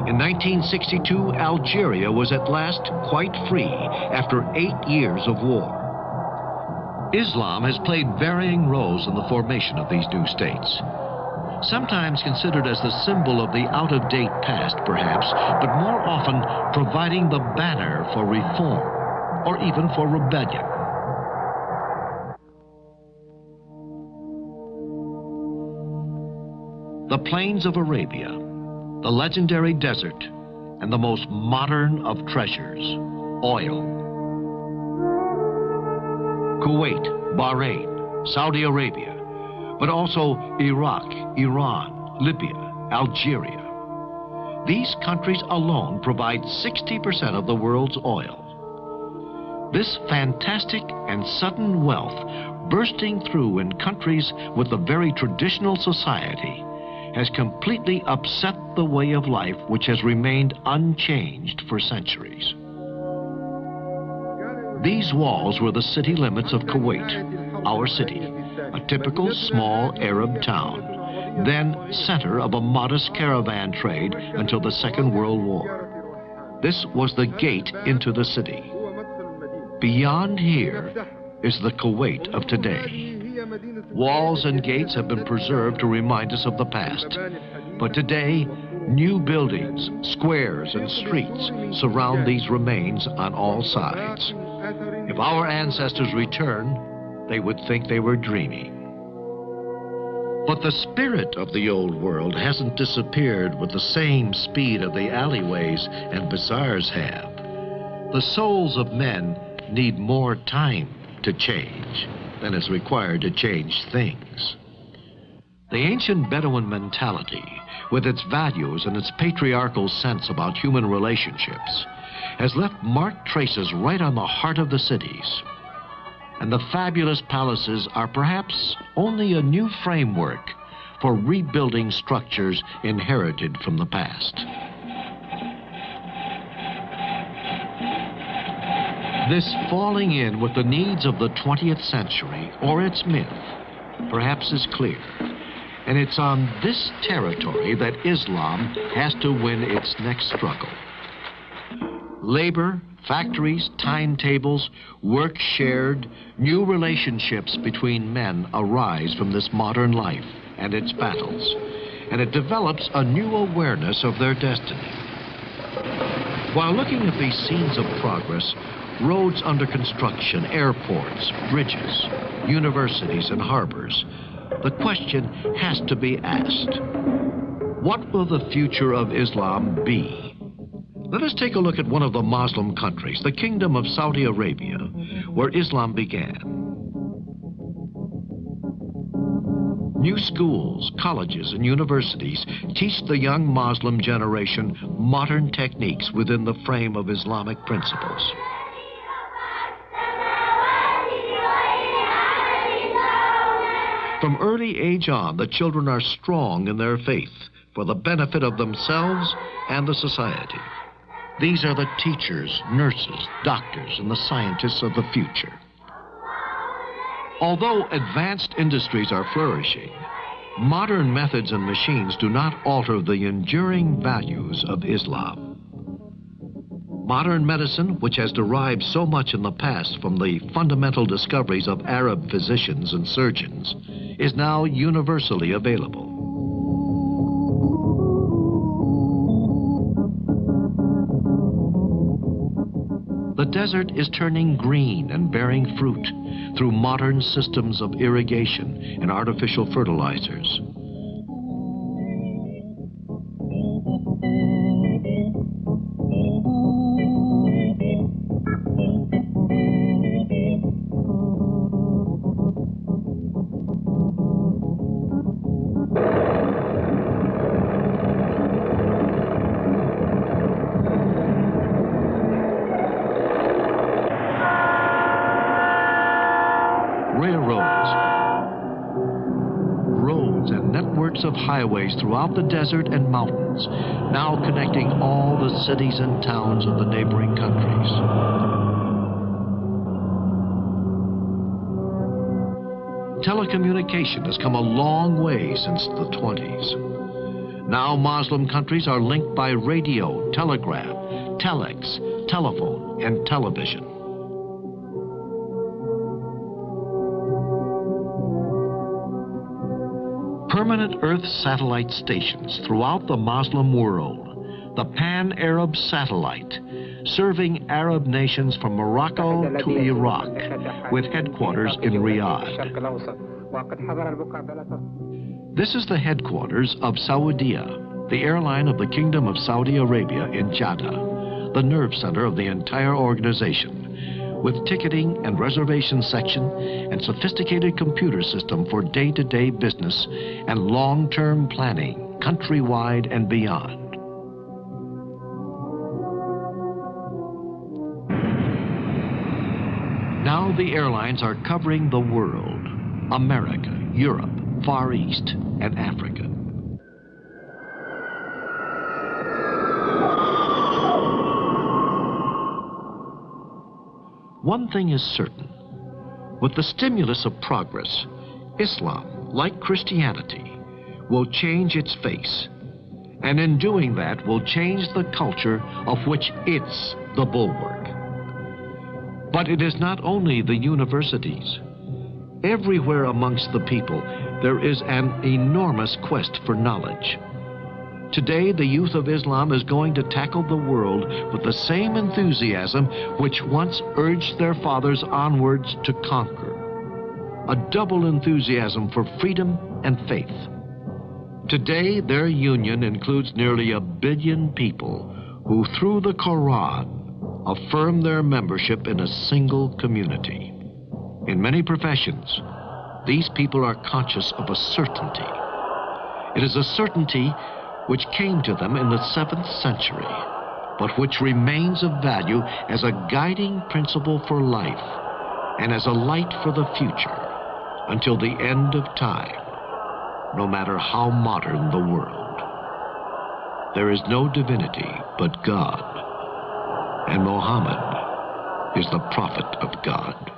In 1962, Algeria was at last quite free after 8 years of war. Islam has played varying roles in the formation of these new states. Sometimes considered as the symbol of the out-of-date past, perhaps, but more often providing the banner for reform, or even for rebellion. the plains of Arabia, the legendary desert, and the most modern of treasures, oil. Kuwait, Bahrain, Saudi Arabia, but also Iraq, Iran, Libya, Algeria. These countries alone provide 60% of the world's oil. This fantastic and sudden wealth bursting through in countries with a very traditional society has completely upset the way of life which has remained unchanged for centuries. These walls were the city limits of Kuwait, our city, a typical small Arab town, then center of a modest caravan trade until the Second World War. This was the gate into the city. Beyond here is the Kuwait of today. Walls and gates have been preserved to remind us of the past. But today, new buildings, squares, and streets surround these remains on all sides. If our ancestors return, they would think they were dreaming. But the spirit of the old world hasn't disappeared with the same speed of the alleyways and bazaars have. The souls of men need more time to change than is required to change things. The ancient Bedouin mentality, with its values and its patriarchal sense about human relationships, has left marked traces right on the heart of the cities. And the fabulous palaces are perhaps only a new framework for rebuilding structures inherited from the past. This falling in with the needs of the 20th century, or its myth, perhaps is clear. And it's on this territory that Islam has to win its next struggle. Labor, factories, timetables, work shared, new relationships between men arise from this modern life and its battles, and it develops a new awareness of their destiny. While looking at these scenes of progress, roads under construction, airports, bridges, universities, and harbors, the question has to be asked: what will the future of Islam be? Let us take a look at one of the Muslim countries, the Kingdom of Saudi Arabia, where Islam began. New schools, colleges, and universities teach the young Muslim generation modern techniques within the frame of Islamic principles. From early age on, the children are strong in their faith for the benefit of themselves and the society. These are the teachers, nurses, doctors, and the scientists of the future. Although advanced industries are flourishing, modern methods and machines do not alter the enduring values of Islam. Modern medicine, which has derived so much in the past from the fundamental discoveries of Arab physicians and surgeons, is now universally available. The desert is turning green and bearing fruit through modern systems of irrigation and artificial fertilizers. Of highways throughout the desert and mountains, now connecting all the cities and towns of the neighboring countries. Telecommunication has come a long way since the 20s. Now Muslim countries are linked by radio, telegraph, telex, telephone, and television. Permanent Earth satellite stations throughout the Muslim world, the Pan-Arab Satellite, serving Arab nations from Morocco to Iraq, with headquarters in Riyadh. This is the headquarters of Saudia, the airline of the Kingdom of Saudi Arabia in Jeddah, the nerve center of the entire organization, with ticketing and reservation section and sophisticated computer system for day-to-day business and long-term planning, countrywide and beyond. Now the airlines are covering the world: America, Europe, Far East, and Africa. One thing is certain. With the stimulus of progress, Islam, like Christianity, will change its face, and in doing that will change the culture of which it's the bulwark. But it is not only the universities. Everywhere amongst the people, there is an enormous quest for knowledge. Today, the youth of Islam is going to tackle the world with the same enthusiasm which once urged their fathers onwards to conquer. A double enthusiasm for freedom and faith. Today, their union includes nearly 1 billion people who, through the Quran, affirm their membership in a single community. In many professions, these people are conscious of a certainty. It is a certainty which came to them in the 7th century, but which remains of value as a guiding principle for life and as a light for the future until the end of time, no matter how modern the world. There is no divinity but God, and Muhammad is the prophet of God.